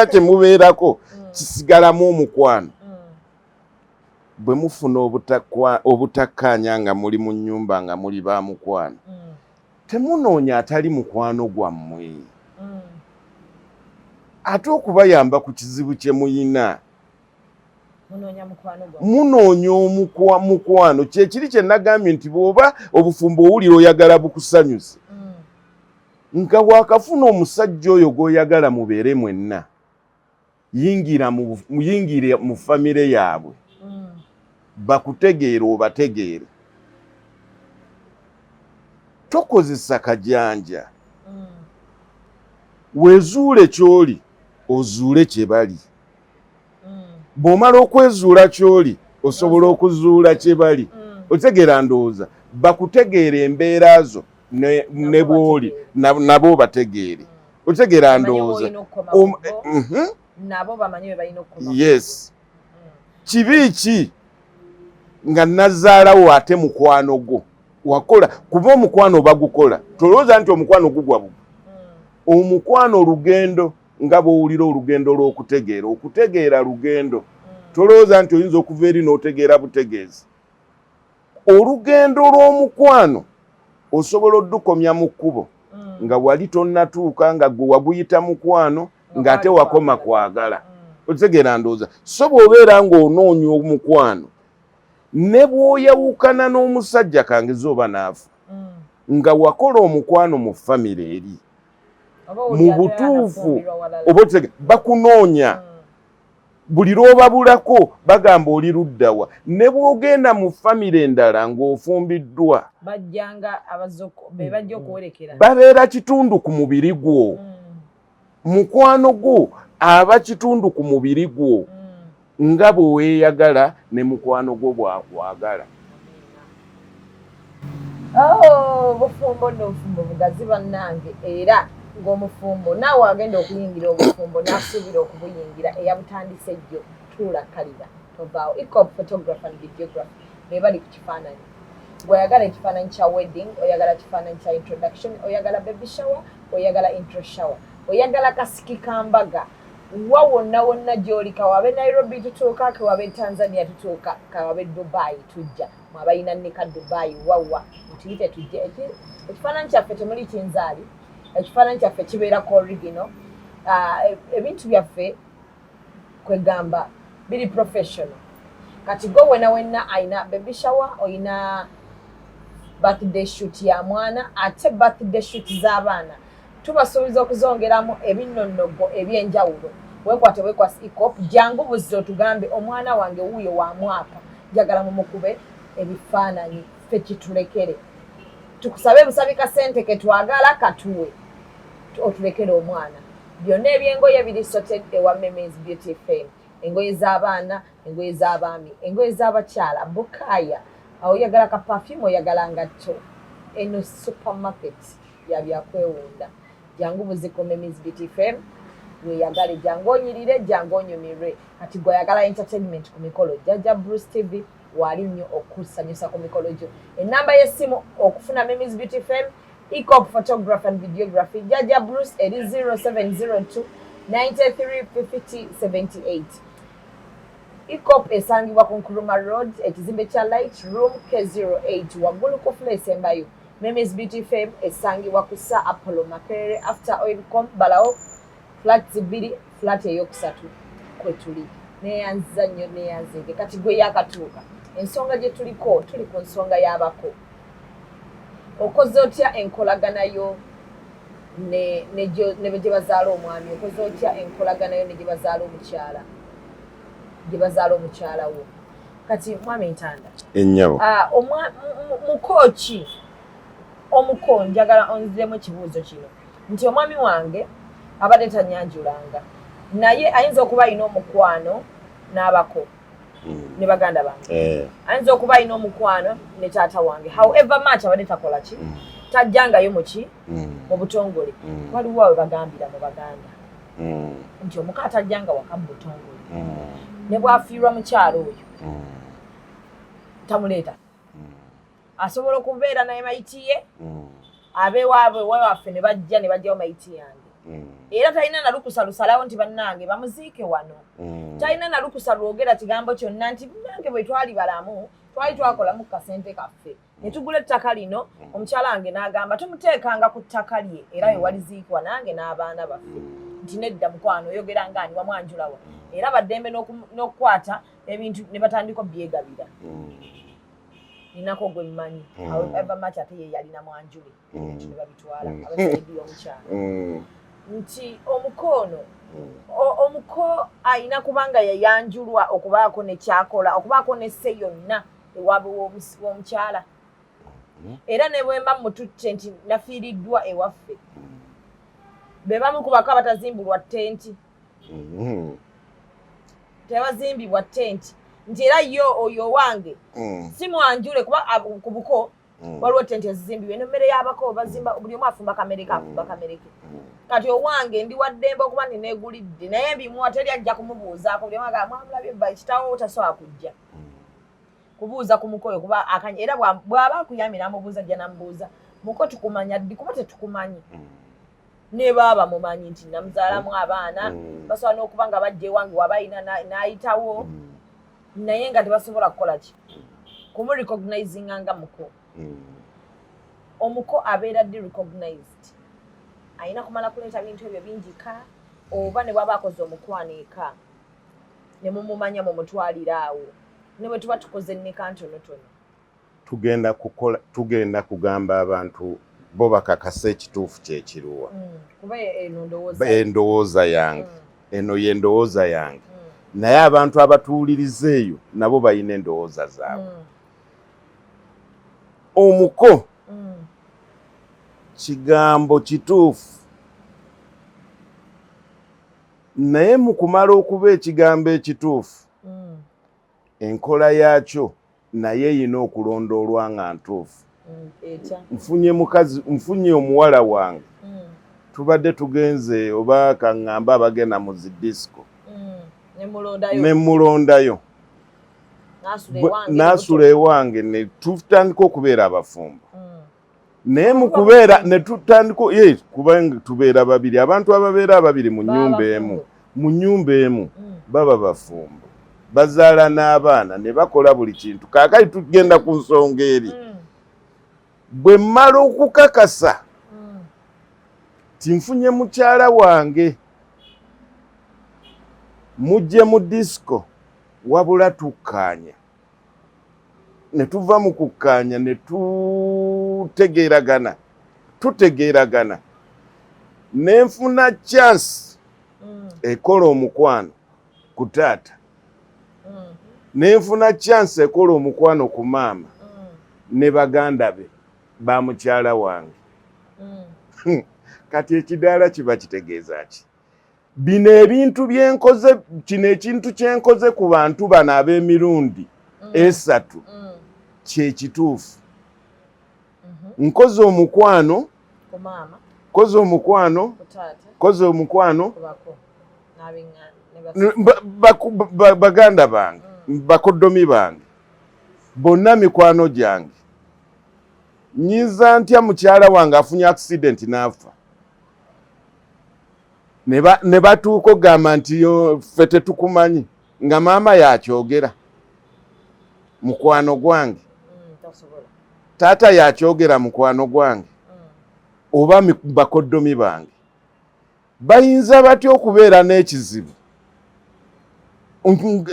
kyemubeerako kisigalamu omukwano. Bwe mufuna obutakkaanya nga muli mu nnyumba nga muli ba mukwano, temunoonya atali mukwano gwammwe, ate okubayamba ku kizibu kye muyina. Munoonya mukwano. Kyekiri kye nagambye nti bw'oba obufumbo owulira oyagala bukusanyuse, nga bwakafuna omusajja oyo gw'oyagala mubeere mwenna, yingire mu famire yaabwe bakutegeere obategeere. Tokozesa kajanja, weezuule ky'oli ozuule kye bali. Bw'omala okwezuula ky'oli osobola okuzuula kye bali. Otegeera ndowooza bakutegeera embeera zo ne bw'oli nabo obategeere. Otegeera ndowooza nabo bamanyi bwe balina okukomawo. Yes. Kibi ki nga nazaalawo ate mukwano gwo wakola, kuba omukwano bagukola tolowooza nti omukwano gugwa bugwa. omukwano olugendo nga bw'owulira olugendo lw'okutegeera okutegeera lugendo tolowooza nti oyinza okuva eri n'otegeera butegeezi olugendo lw'omukwano osobola oddukomya mu kkubo nga wali tonnatuuka nga gwe waguyita mukwano ng'ate wakoma kwagala otegeera ndowooza so bw'obeera ng'onoonya omukwano ne bw'oyawukana n'omusajja kange zooba naafa nga wakola omukwano mu famire eri mu butuufu oba bakunoonya buli lw'obabulako bagamba oli luddawa ne bw'ogenda mu famire endala ng'ofumbiddwa babeera kitundu ku mubiri gwo mukwano gwo aba kitundu ku mubiri gwo nga bwe weeyagala ne mukwano gwo bw'akwagala. Obufumbo n'obufumbo bugazi bannange era ng'omufumbo naawe agenda okuyingira obufumbo n'asuubira okubuyingira eyabutandise jjo tuula kalira tovaawo ecop photographer and videographer be bali ku kifaananyi bw'oyagala ekifaananyi kya wedding oyagala kifaananyi kya introduction oyagala baby shower oyagala intro shower oyagala kasiki kambaga wa wonna gy'oli kawabe Nairobi tutuuka kawabe Tanzania tutuuka kawabe Dubai tujja mwabayina nneka Dubai wawa mutuyite tujje ekifaananyi kyaffe temuli kinzaali ekifaananyi kyaffe kibeerako original ebintu byaffe kwegamba biri professional kati gwe wenna ayina baby shower oyina birthday shoot ya mwana ate birthday shoot z'abaana tubasuubiza okuzongeramu ebinnonogo ebyenjawulo wekwase ecop jangu buzzo tugambe omwana wange wuuyo wa mwaka njagala mumukube ebifaananyi ffe kitulekere tukusabe busabika sente ketwagala katuwe otulekere omwana byonna ebyengoye biri sorted ewa Memes Beauty Fame engoye z'abaana engoye z'abaami engoye z'abakyala bukaya oyagala ka perfume oyagala ngatto eno supermarket ya byakwewunda jangu buziko Memes Beauty Fame weyagale jangu onyirire jangu onyumirwe kati gwayagala entertainment ku mikolo Jaja Bruce TV wali nnyo okusanyusa ku mikolo gyo enamba y'essimu okufuna Memes Beauty Fame ecop photographer and videography Jaja Bruce eri 0702 935078 ecop esangibwa ku Nkuruma Road ekizimbe kya Light Room K08 waggulu ku floor esembayo Memes Beauty Fame esangibwa ku Sir Apollo Makerere after Oilcom balawo flat 2 flat eyokusatu kwetuli neyanza nnyo neyanzege kati gwe yakatuuka ensonga gye tuli ku nsonga y'abako okoze otya enkolaganayo ne gye bazaala omwami okoze otya enkolaganayo ne gye bazaala omukyala wo kati mwami Ntanda ennyabo mukooki omuko njagala onziremu ekibuuzo kino nti omwami wange abadde tanyanjulanga naye ayinza okuba alina omukwano n'abako ne baganda bange ayinza okuba alina omukwano ne taata wange however much abadde takola ki tajjangayo muki mu butongole waliwo awe bagambira mu baganda nti omuka atajjanga waka mu butongole ne bwafiirwa mukyalo oyo tamuleeta asobola okubeera naye mayiti ye abeewaabwe waffe ne bajjawo mayiti yange era talina na lukusa lusalawo nti bannange bamuziike wano talina na lukusa lwogera kigambo kyonna nti nange bwe twali balamu twali twakolamu kasente kaffe ne tugula ettaka lino omukyala wange n'agamba tumuteekanga ku ttaka lye era we waliziikwa nange n'abaana baffe nti nedda mukwano oyogera ngaani wamwanjulawa era baddembe n'okukwata ebintu ne batandika obyegabira ninako gwe mmanyi however much ate ye yalina mwanjule ebintu ne babitwala abasaidi omukyala nti omukono omuko ayina kubanga yayanjulwa okubaako nekyakola okubaako nesse yonna ewaabwe w'omukyala era ne bwemba mututte nti nafiiriddwa ewaffe be bamukubako abatazimbulwa ttenti tebazimbibwa ttenti nti era yo oyo wange si mwanjule kuba ku buko waliwo ttenti ezizimbibwa eno mmere y'abako bazimba buli omu afumba kamere kamereke kati owange ndi waddembe okuba nineegulidde naye mbimuwa teri ajja kumubuuzaako buli omu mwamulabye bba kitaawo tasobola kujja kubuuza ku mukoyo kuba akanya era bw'aba akuyamira amubuuza ajja namubuuza muko tukumanya ddi kuba tetukumanyi ne baba mumanyi nti namuzaalamu abaana basobola n'okuba nga bajja ewange wabayina n'ayitawo naye nga tebasobola kukola ki kumurecognizinga nga muko. Omuko abeera ddi recognized ayina kumala kuleeta bintu ebyo bingika oba ne bwaba akoze omukwano eka ne mumumanya mumutwalira awo ne bwe tuba tukoze nneka ntonotono tugenda kugamba abantu bo bakakasa ekituufu kyekiruwa kuba endowooza yange eno y'endowooza yange naye abantu abatuwuliriza eyo nabo balina endowooza zaabwe. Omuko kigambo kituufu naye mu kumala okuba ekigambo ekituufu enkola yaakyo naye eyina okulondoolwa nga ntuufu. Nfunye omuwala wange tubadde tugenze oba kaŋŋamba abagenda mu zidisiko ne mulondayo n'asula ewange ne tutandika okubeera abafumbo naye mu kubeera ne tutandika kubanga tubeera babiri abantu ababeera ababiri mu nnyumba emu baba bafumbo bazaala n'abaana ne bakola buli kintu. Kaakati tugenda ku nsonga eri bwe mmala okukakasa tinfunye mukyala wange mujje mu disiko wabula tukkaanya ne tuva mu kukkaanya ne tutegeeragana ne nfuna chance ekola omukwano ku taata ne nfuna chance ekola omukwano ku maama ne baganda be ba mukyala wange. Kati ekidaala kiba kitegeeza ki? Bino ebintu byenkoze, kino ekintu kyenkoze ku bantu bano ab'emirundi esatu kyekituufu. Nkoze omukwano ku maama, koze omukwano baganda bange, bakoddomi bange, bonna mikwano gyange. Nyiza ntya mukyala wange afunye accident n'afa ne batuuka ogamba nti ffe tetukumanyi nga maama yakyogera mukwano gwange taata yakyogera mukwano gwange oba bakoddomi bange bayinza batya okubeera n'ekizibu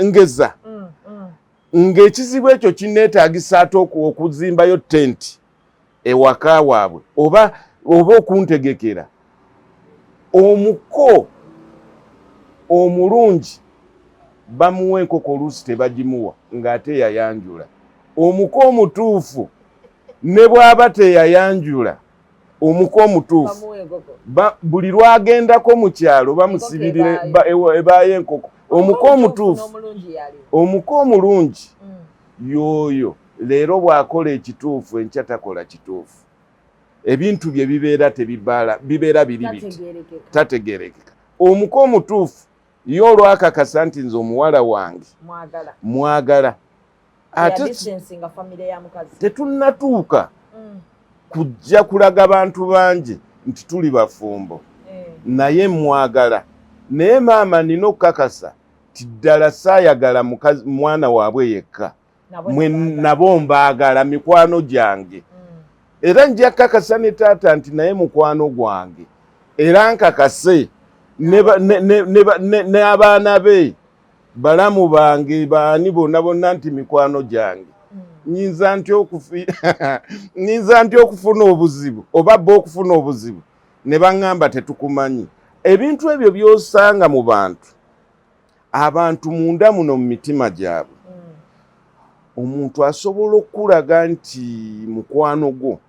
ngeza ng'ekizibu ekyo kineetaagisa ate okuzimbayo tenti ewaka waabwe oba okuntegekera. Omuko omulungi bamuwa enkoko oluusi tebagimuwa ng'ate yayanjula. Omuko omutuufu ne bw'aba teyayanjula omuko omutuufu buli lwagendako mu kyalo bamusibirira ebaayo enkoko. Omuko omutuufu omuko omulungi y'oyo leero bw'akola ekituufu enkya takola kituufu. Ebintu bye bibeera biri biti tategeerekeka. Omuko omutuufu ye olwakakasa nti nze omuwala wange mwagala ate tetunnatuuka kujja kulaga bantu bangi nti tuli bafumbo naye mwagala. Naye maama nina okukakasa ti ddala saayagala mwana waabwe yekka, nabo mbaagala mikwano gyange. Era nja kakasa ne taata nti naye mukwano gwange era nkakase ne abaana be balamu bange baani bonna nti mikwano gyange. Nyinza nti okufuna obuzibu oba bo okufuna obuzibu ne baŋŋamba tetukumanyi. Ebintu ebyo by'osanga mu abantu munda muno mu mitima gyabwe omuntu asobola okulaga nti mukwano gwo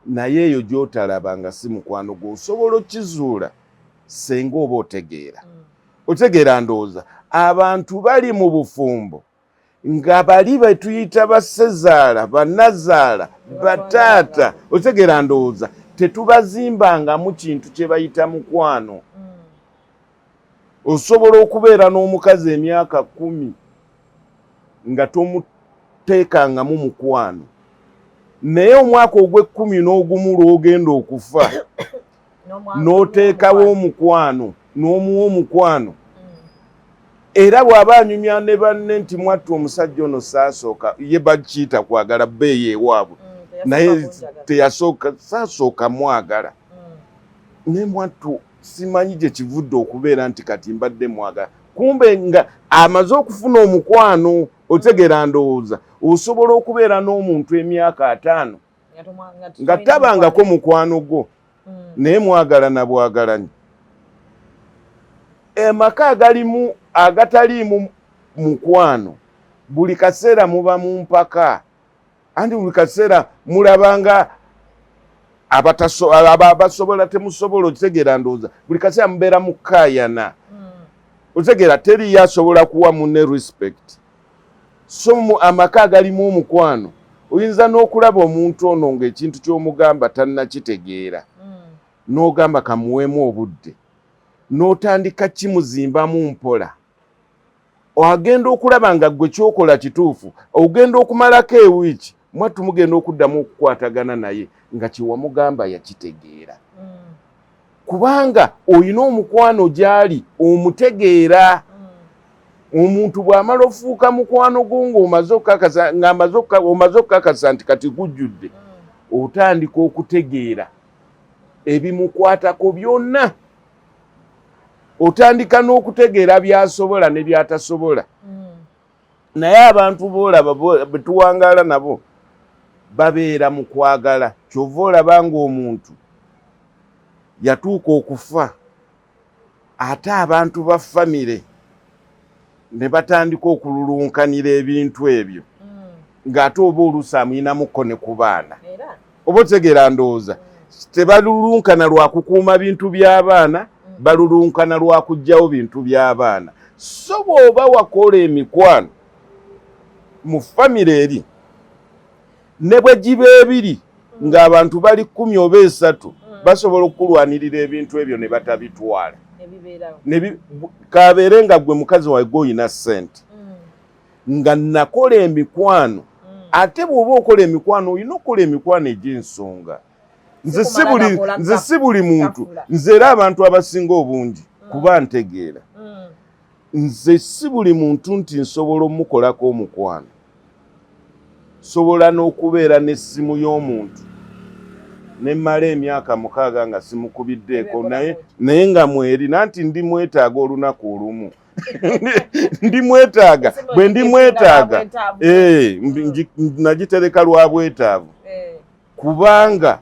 naye eyo gy'otalaba nga si mukwano gwo osobola okkizuula senga oba otegeera ndowooza. Abantu bali mu bufumbo nga bali betuyita bassezaala bannazaala bataata otegeera ndowooza tetubazimbangamu kintu kye bayita mukwano. Osobola okubeera n'omukazi emyaka 10 nga tomuteekangamu mukwano naye omwaka ogw'ekkumi n'ogumu lw'ogenda okufa n'oteekawo omukwano n'omuwa omukwano era bw'aba anyumya ne banne nti mwattu omusajja ono saasooka ye bakiyita kwagala bbeeyi ewaabwe naye saasooka mwagala ne mwattu simanyi gye kivudde okubeera nti kati mbadde mwagala kumbe nga amaze okufuna omukwano otegeera ndowooza osobola okubeera n'omuntu emyaka 5 nga tabangako mukwano gwo naye mwagala na bwagalanyi amaka agataliimu mukwano buli kaseera muba mu mpaka anti buli kaseera mulabanga abasobola temusobola okitegeera ndowooza buli kaseera mubeera mukaayana otegeera teriyo asobola kuwa munne respect so amaka agalimu omukwano oyinza n'okulaba omuntu ono ng'ekintu ky'omugamba tannakitegeera n'ogamba kamuweemu obudde n'otandika kimuzimbamu mpola agenda okulaba nga gwe kyokola kituufu ogenda okumalako ewiiki mwattu mugenda okuddamu okukwatagana naye nga kiwamugamba yakitegeera kubanga oyina omukwano gy'ali omutegeera omuntu bw'amala ofuuka mukwano gwo ng'omaze okukakasa nti kati gujjudde otandika okutegeera ebimukwatako byonna otandika n'okutegeera by'asobola ne by'atasobola naye abantu boolaba betuwangaala nabo babeera mu kwagala kyova olaba ng'omuntu yatuuka okufa ate abantu ba famire ne batandika okululunkanira ebintu ebyo ng'ate oba oluusi amuyinamuko ne ku baana oba otegeera ndowooza tebalulunkana lwa kukuuma bintu by'abaana balulunkana lwa kuggyawo bintu by'abaana so bw'oba wakola emikwano mu famire eri ne bwe giba ebiri ng'abantu bali 10 oba 3 basobola okulwanirira ebintu ebyo ne batabitwala kabeere nga gwe mukazi wawe gw'olina ssente nga nakola emikwano ate bw'oba okola emikwano olina okukola emikwano egy'ensonga nze si buli muntu nze era abantu abasinga obungi kuba ntegeera nze si buli muntu nti nsobola omukolako omukwano sobola n'okubeera n'essimu y'omuntu nemmala emyaka 6 nga simukubiddeeko naye nga mweri nanti ndi mwetaaga olunaku olumu ndi mwetaaga bwe ndi mwetaaga nagitereka lwa bwetaavu kubanga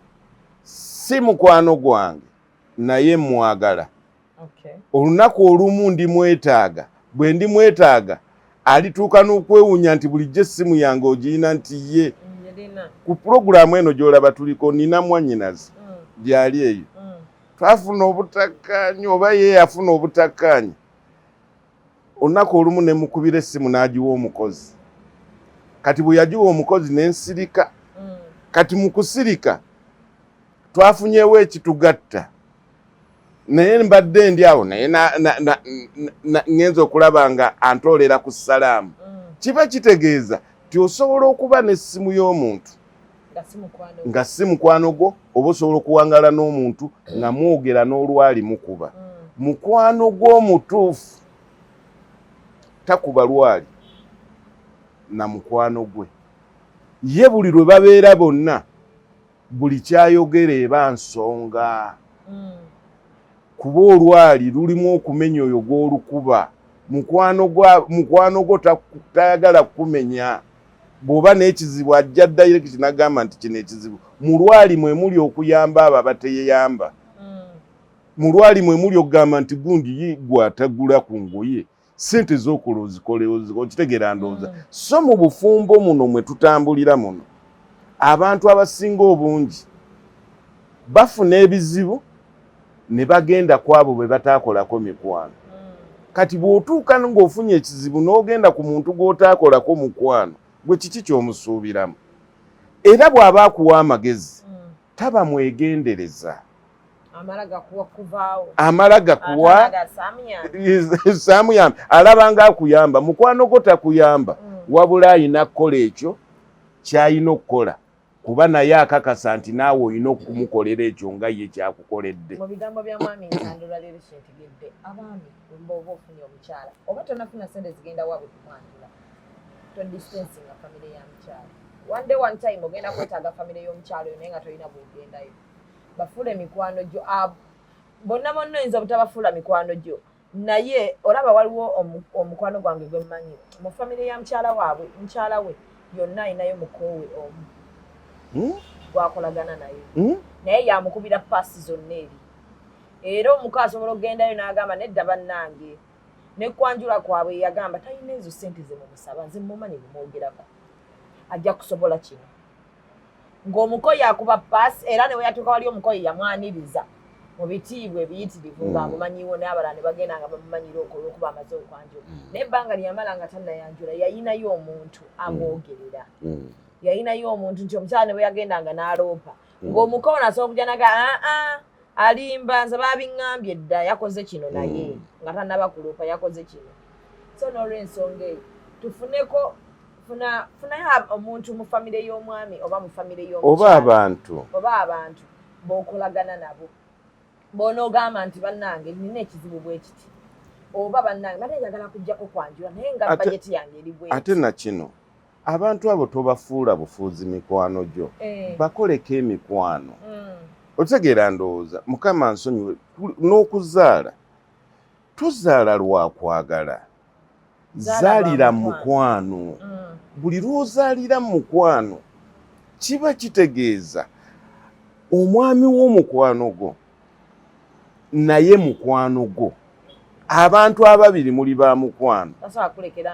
si mukwano gwange naye mwagala olunaku olumu ndi mwetaaga bwe ndi mwetaaga alituuka n'okwewunya nti bulijjo essimu yange ogiyina nti ye ku puroguramu eno gy'olaba tuliko nina mwannyinazi gyali eyo twafuna obutakkaanya oba ye yafuna obutakkaanya olunaku olumu ne mukubira essimu n'agiwa omukozi kati bwe yagiwa omukozi n'ensirika kati mu kusirika twafunyewo ekitugatta naye mbadde ndi awo naye ngenza okulaba nga antoolera ku salaamu kiba kitegeeza ti osobola okuba n'essimu y'omuntu nga si mukwano gwo oba osobola okuwangala n'omuntu nga mwogera n'olwali mukuba mukwano gw'omutuufu takuba lwali na mukwano gwe ye buli lwe babeera bonna buli kyayogera eba nsonga kuba olwali lulimu okumenya oyo gw'olukuba mukwano gwo tayagala kumenya bw'oba n'ekizibu ajja direct n'agamba nti kino ekizibu mu lwali mwe muli okuyamba abo abateyeyamba mu lwali mwe muli okugamba nti gundi gwe atagula ku ngoye sente z'okola ozikole okitegeera ndowooza so mu bufumbo muno mwe tutambulira muno abantu abasinga obungi bafuna ebizibu ne bagenda ku abo bwe bataakolako mikwano kati bw'otuuka ng'ofunye ekizibu n'ogenda ku muntu gw'otaakolako mukwano gwe kiki ky'omusuubiramu era bw'aba akuwa amagezi taba mwegendereza amala gakuwa saamuyamba alaba nga akuyamba mukwano gwo takuyamba wabula ayina kukola ekyo ky'ayina okukola kuba naye akakasa nti naawe olina okumukolera ekyo nga ye kyakukoledde. Mu bigambo bya mwami Ntandula leero kyentegedde abaami bw'oba ofunye omukyala oba tonafuna sente zigenda waabwe kumwanjula todistancinga famire ya mukyala one day one time ogenda kwetaaga famire y'omukyala oyo naye nga tolina bwogendayo bafuula emikwano gyo bonna bonna oyinza obutabafuula mikwano gyo naye olaba waliwo omukwano gwange gwe mmanyi mu famire ya mukyala we yonna ayinayo mukoowe omu gwakolagana naye naye yamukubira paasi zonna eri era omuko asobola okugendayo n'agamba nedda bannange nekwanjula kwabwe yagamba talina ezo sente ze mumusaba nze mumanyi bemwogerako ajja kusobola kino ng'omuko yakuba paasi era ne we yatuuka wali omuko yamwaniriza mu bitiibwa ebiyitirivu ng'amumanyiwo n'abalala ne bagenda nga bamumanyira olw'okuba amaze okwanjula naye ebbanga lyamala nga tannayanjula yayinayo omuntu amwogerera yayinayo omuntu nti omukyala ne bwe yagendanga n'aloopa ng'omuko ono asobola okujja naga alimba nze babiŋŋambye dda yakoze kino naye nga tannaba kuloopa yakoze kino so n'olw'ensonga eyo tufuneko funayo omuntu mu famire y'omwami oba mu famire y'omukyala oba abantu b'okolagana nabo b'onoogamba nti bannange nina ekizibu bwe kiti oba bannange bate njagala kujjako kwanjula naye nga bajeti yange eri bwe ate na kino abantu abo tobafuula bufuuzi mikwano gyo bakoleko emikwano otegeera ndowooza mukama nsonyiwe n'okuzaala tozaala lwakwagala zaalira mu mukwano buli lw'ozaalira mu mukwano kiba kitegeeza omwami w'omukwano gwo naye mukwano gwo abantu ababiri muli ba mukwano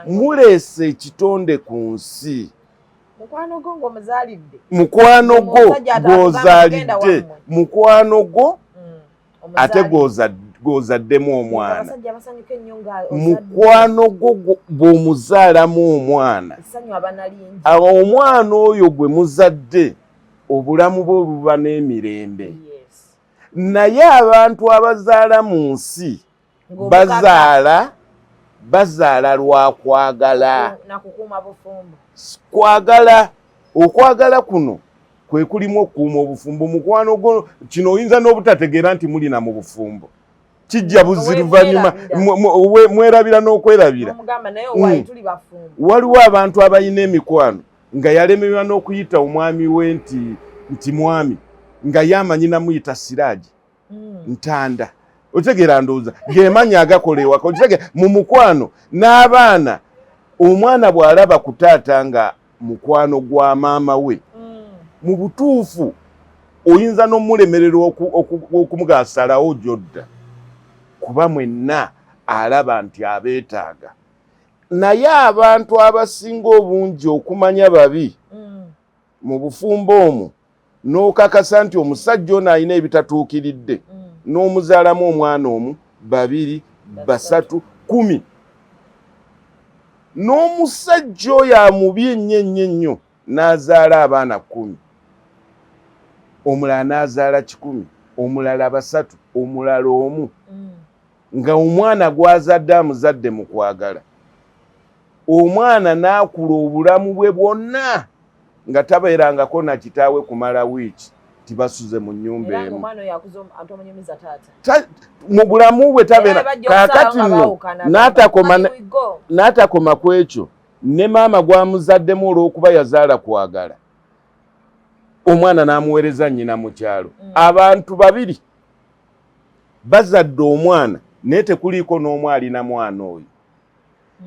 muleese ekitonde ku nsi mukwano gwo gw'ozaalidde mukwano gwo ate gw'ozaddemu omwana mukwano gwo bw'omuzaalamu omwana omwana oyo gwe muzadde obulamu bwe buba n'emirembe naye abantu abazaala mu nsi bazaala lwakwagala okwagala kuno kwe kulimu okukuuma obufumbo mukwano gwo kino oyinza n'obutategeera nti mulina mu bufumbo kijja buziruvanyuma mwerabira n'okwerabira waliwo abantu abalina emikwano nga yalemerwa n'okuyita omwami we nti mwami nga yamanyi namuyita Siraaji Ntanda otegeera ndowooza gemanya agakola ewaka otegeera mu mukwano n'abaana omwana bw'alaba ku taata nga mukwano gwa maama we mu butuufu oyinza n'omulemerera okumugasalawo gyodda kuba mwenna alaba nti abeetaaga naye abantu abasinga obungi okumanya babi mu bufumbo omwo n'okakasa nti omusajja ono alina ebitatuukiridde n'omuzaalamu omwana omu 2 3 10 n'omusajja oyo amubi ennyo n'azaala abaana 10 omulala n'azaala 100 omulala 3 omulala 1 nga omwana gw'azadde amuzadde mu kwagala omwana n'akula obulamu bwe bwonna nga tabeerangako na kitaawe kumala wiiki tibasuze mu nnyumba emu mu bulamu bwe tabeera kaakati nno n'atakoma ku ekyo ne maama gwamuzaddemu olw'okuba yazaala kwagala omwana n'amuweereza nnyina mu kyalo abantu 2 bazadde omwana naye tekuliiko n'omu alina mwana oyo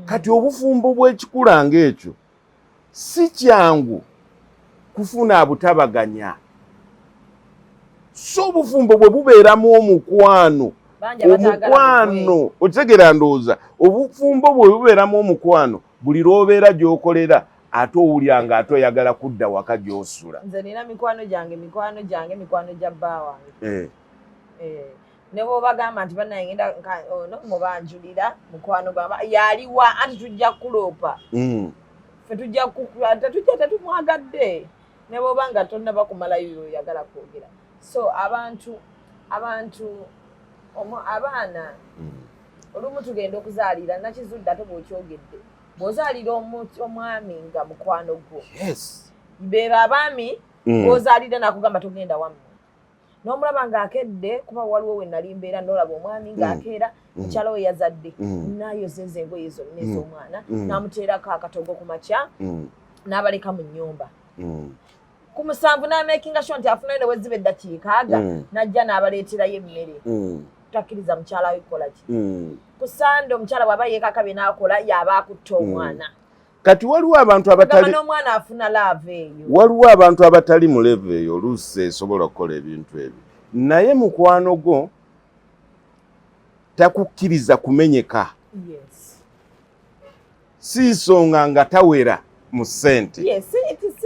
kati obufumbo bw'ekikula ng'ekyo si kyangu kufuna butabaganya so obufumbo bwe bubeeramu omukwano otegeera ndowooza obufumbo bwe bubeeramu omukwano buli lw'obeera gy'okolera ate owulya nga ate oyagala kudda waka gy'osula nze nina mikwano gyange mikwano gya bba wange ne bw'obagamba nti bannange ngenda ono mubanjulira mukwano gwamba yaliwa anti tujja kuloopa ffe tujja tetumwagadde ne bw'oba nga tonnaba kumalayo oyagala kwogera so abaana olumu tugenda okuzaalira nakizudde ate bw'okyogedde bw'ozaalira omwami nga mukwano gwo beba abaami gw'ozaalidde n'akugamba togenda wammwe n'omulaba ng'akedde kuba waliwo we nali mbeera n'olaba omwami ng'akeera mukyala we yazadde n'ayozeza engoye zonna ez'omwana n'amuteerako akatogo ku makya n'abaleka mu nnyumba ku musanvu n'amekinga sure nti afunayo ne weziba eddakiika aga n'ajja n'abaleeterayo emmere takkiriza mukyala we kukola ki ku sande omukyala bw'aba yeekakabye n'akola y'aba akutta omwana kati waliwo abantu abatali n'omwana afuna laava eyo waliwo abantu abatali mu level eyo oluusi esobola okukola ebintu ebyo naye mukwano gwo takukkiriza kumenyeka si nsonga nga tawera mu ssente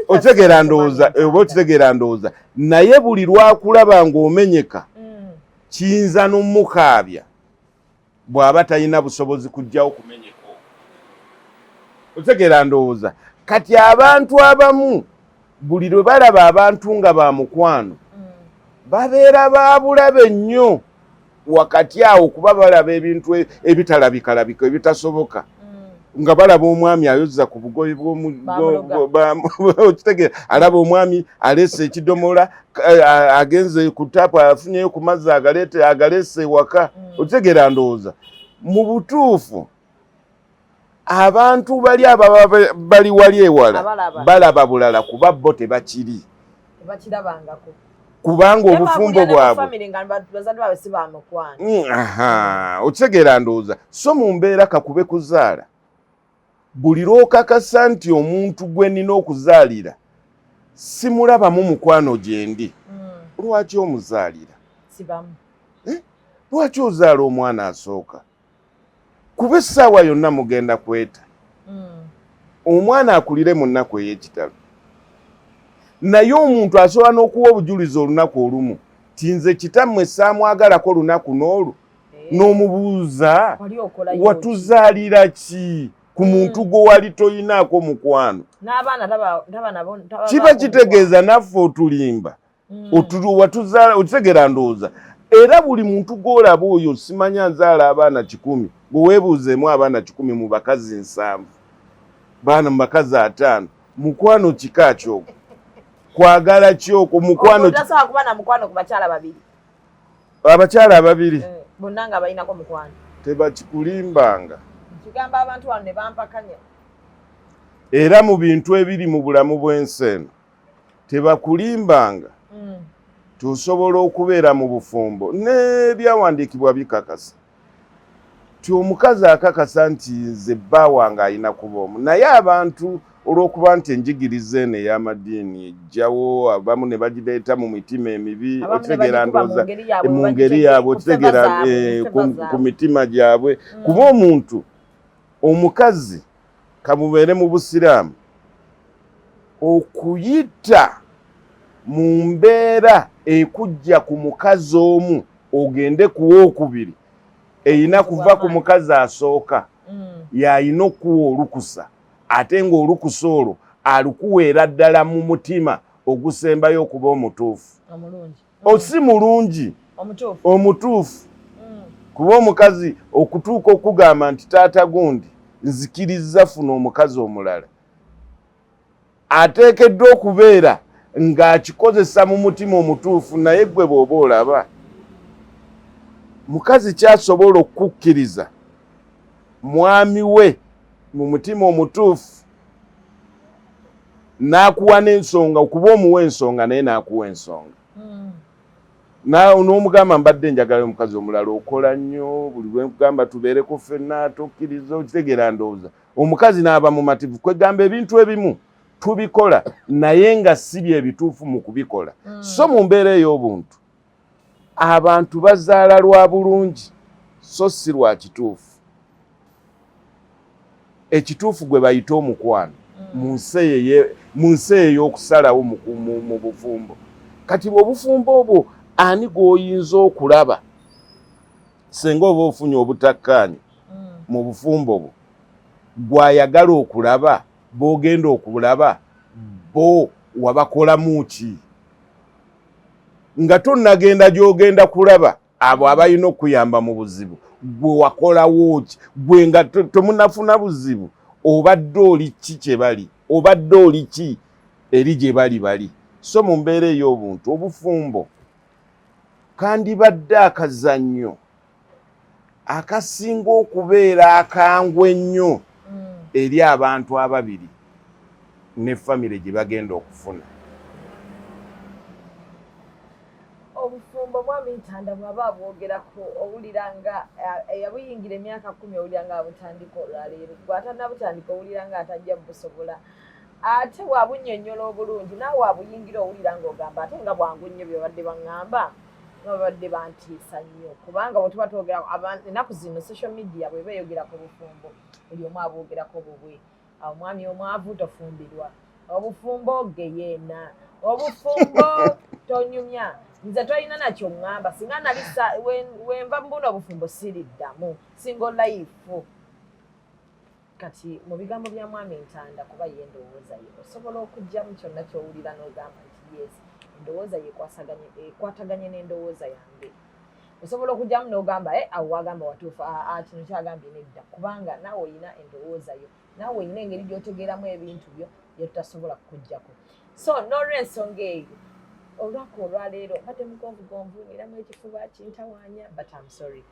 otegeera ndowooza oba okitegeera ndowooza naye buli lwakulaba ng'omenyeka kiyinza n'omukaabya bw'aba talina busobozi kujjawo kumenyeka otegeera ndowooza kati abantu abamu buli lwe balaba abantu nga ba mukwano babeera ba bulabe nnyo wakati awo kuba balaba ebintu ebitalabikalabika ebitasoboka nga balaba omwami ayozza ku bugoye okitegeera alaba omwami aleese ekidomola agenze ku taapu afunyeyo ku mazzi agaleese ewaka okitegeera ndowooza mu butuufu abantu bali ababa bali wali ewala balaba bulala kuba bo tebakiri kubanga obufumbo bwabwe okitegeera ndowooza so mu mbeera kakube kuzaala buli lw'okakasa nti omuntu gwe nnina okuzaalira simulabamu mukwano gye ndi lwaki omuzaalira lwaki ozaala omwana asooka kuba essaawa yonna mugenda kweta omwana akulire mu nnaku ey'ekitalo naye omuntu asobola n'okuwa obujulizi olunaku olumu ti nze kitammwe saamwagalako lunaku n'olwo n'omubuuza watuzaalira ki ku muntu gwe wali toyinaako mukwano kiba kitegeeza naffe otulimba otutegeera ndowooza era buli muntu gw'olaba oyo simanya nzaala abaana 100 gweweebuuzeemu abaana 10 mu bakazi 7 baana mu bakazi 5 mukwano kika kyoko kwagala kyoko mukwano abakyala babiri bonna nga balinako mukwano tebakikulimbanga kigamba abantu wano ne bampakanya era mu bintu ebiri mu bulamu bw'ensi eno tebakulimbanga tusobola okubeera mu bufumbo n'ebyawandiikibwa bikakasa ti omukazi akakasa nti nze bba wange alina kuba omu naye abantu olw'okuba nti enjigiriza eno ey'amadiini ejjawo abamu ne bagireeta mu mitima emibi otegeera ndowooza mu ngeri yaabwe otegeera ku mitima gyabwe kuba omuntu omukazi kamubeere mu busiraamu okuyita mu mbeera ekujja ku mukazi omu ogende ku wookubiri eyina kuva ku mukazi asooka y'ayina okuwa olukusa ate ng'olukusa olwo alukuweera ddala mu mutima ogusembayo okuba omutuufu osi mulungi omutuufu kuba omukazi okutuuka okugamba nti taata gundi nzikiriza funa omukazi omulala ateekeddwa okubeera ng'akikozesa mu mutima omutuufu naye gwe bw'oba olaba mukazi kyasobola okukkiriza mwami we mu mutima omutuufu n'akuwa n'ensonga okuba omuwa ensonga naye n'akuwa ensonga n'omugamba mbadde njagala omukazi omulala okola nnyo buli lwe nkugamba tubeereko ffenna tokkiriza okitegeera ndowooza omukazi n'aba mumativu kwegamba ebintu ebimu tubikola naye nga si bye bituufu mu kubikola so mu mbeera ey'obuntu abantu bazaala lwa bulungi so si lwa kituufu ekituufu gwe bayita omukwano mu nsi ey'okusalawo mu bufumbo kati obufumbo obwo ani gw'oyinza okulaba senga oba ofunye obutakkaanya mu bufumbo bwo gw'ayagala okulaba b'ogenda okulaba bo wabakolamu ki nga tonnagenda gy'ogenda kulaba abo abalina okuyamba mu buzibu gwe wakolawo ki gwe nga temunafuna buzibu obadde oli ki kye bali obadde oli ki eri gye bali so mu mbeera ey'obuntu obufumbo kandibadde akazannyo akasinga okubeera akangwe ennyo eri abantu ababiri ne famire gye bagenda okufuna. Obufumbo mwami Ntanda bw'aba abwogerako owulira nga yabuyingira emyaka 10 owulira nga abutandika olwaleero bw'atannabutandika owulira nga atajja busobola ate bw'abunnyonnyola obulungi naawe abuyingira owulira ng'ogamba ate nga bwangu nnyo bye babadde baŋŋamba babadde bantiisa nnyo kubanga bwe tuba twogera ennaku zino social media bwe beeyogera ku bufumbo buli omu abwogerako bubwe. Awo mwami omwavu tofumbirwa, obufumbo geyeena, obufumbo tonyumya. Nze tolina nakyo ŋŋamba singa nali wenva mu buno obufumbo siriddamu single life. Kati mu bigambo bya mwami Ntanda kuba ye Endowoozayo osobola okugyamu kyonna ky'owulira n'ogamba nti yes endowooza ye ekwataganye n'endowooza yange. Osobola okugyamu n'ogamba awo wagamba watuufu kino kyagambye nedda kubanga naawe olina endowoozayo naawe olina engeri gy'otegeeramu ebintu byo bye tutasobola kukuggyako. So n'olw'ensonga eyo olunaku olwaleero mbadde mugonvugonvu ngiramu ekifuba kintawaanya but I'm sorry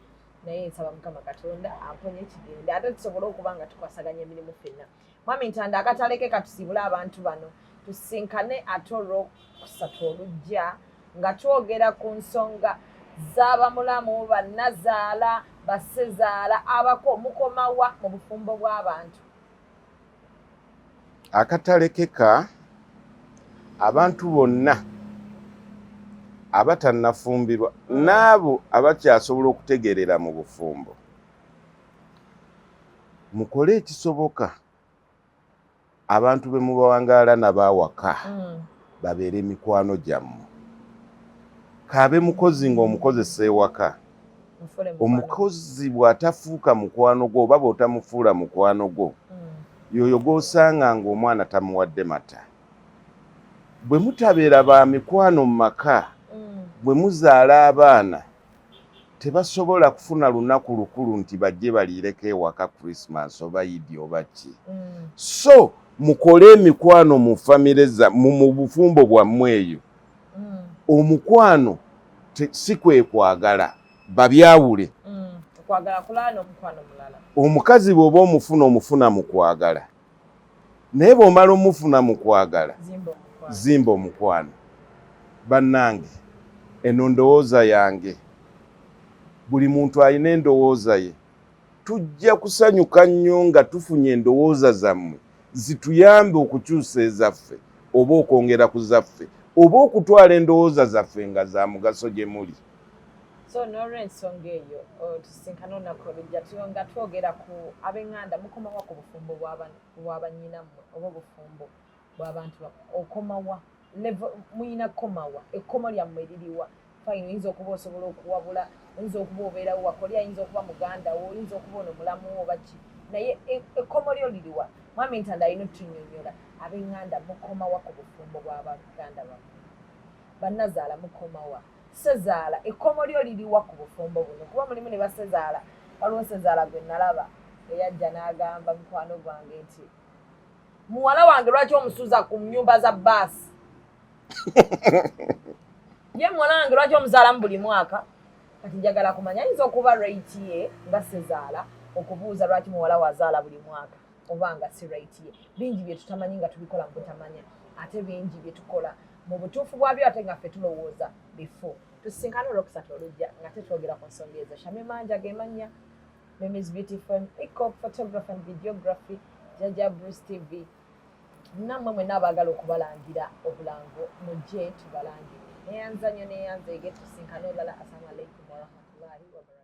naye nsaba Mukama Katonda amponye ekigende ate tusobole okuba nga tukwasaganya emirimu ffenna. Mwami Ntanda akataleke katusiibule abantu bano tusinkane ate olwokusatu olujja nga twogera ku nsonga z'abamulamu bannazaala bassezaala abako mukomawa mu bufumbo bw'abantu. Akatalekeka abantu bonna abatannafumbirwa n'abo abakyasobola okutegerera mu bufumbo mukole ekisoboka abantu be mubawangaala n'abaawaka babeere mikwano gyammwe. Kaabe mukozi ng'omukozesa ewaka omukozi bw'atafuuka mukwano gwo oba bw'otamufuula mukwano gwo yoyo gw'osanga ng'omwana tamuwadde mata. Bwe mutabeera ba mikwano mu maka bwe muzaala abaana tebasobola kufuna lunaku lukulu nti bajje baliireko ewaka Christmas oba Idi oba ki. So mukole emikwano mu famire mu bufumbo bwammwe eyo. Omukwano si kwe kwagala babyawule. Okwagala kulala n'omukwano mulala. Omukazi bw'oba omufuna mu kwagala naye bw'omala omufuna mu kwagala zimba omukwano. Bannange eno ndowooza yange, buli muntu alina endowooza ye. Tujja kusanyuka nnyo nga tufunye endowooza zammwe zituyambe okukyusa ezaffe oba okwongera ku zaffe oba okutwala endowooza zaffe nga za mugaso gye muli. So n'olw'ensonga eyo tusinkana olunaku olujja nga twogera ku ab'eŋŋanda mukomawa ku bufumbo bw'abannyinammwe oba obufumbo bw'abantu okomawa muyina komawa ekkomo lyammwe liriwa. Fine oyinza okuba osobola okuwabula oyinza okuba obeerawo wakoli ayinza okuba muganda wo oyinza okuba ono mulamu wo oba ki naye ekkomo lyo liriwa. Mwami Ntanda alina otunyonnyola ab'eŋŋanda mukomawa ku bufumbo bw'abaganda bammwe bannazaala mukomawa sezaala ekkomo lyo liriwa ku bufumbo buno kuba mulimu ne basezaala. Waliwo sezaala gwe nalaba eyajja n'agamba mukwano gwange nti muwala wange lwaki omusuuza ku nnyumba za baasi ye muwala wange lwaki omuzaalamu buli mwaka. Kati njagala kumanya ayinza okuba rate ye nga sezaala okubuuza lwaki muwala wazaala buli mwaka oba nga si rate ye. Bingi bye tutamanyi nga tubikola mu butamanya ate bingi bye tukola mu butuufu bwabyo ate nga ffe tulowooza before. Tusinkana olwokusatu olujja nga tetwogera ku nsonga ezo. Shame Manja gemanya Mimi's Beautiful Makeup Photography and Videography Jaja Bruce TV. Nammwe mwenna abaagala okubalangira obulango mujje tubalangire. Neyanza nnyo neyanzeege tusinkane olala. Assalamu alaikum warahmatullahi wabarakatuh.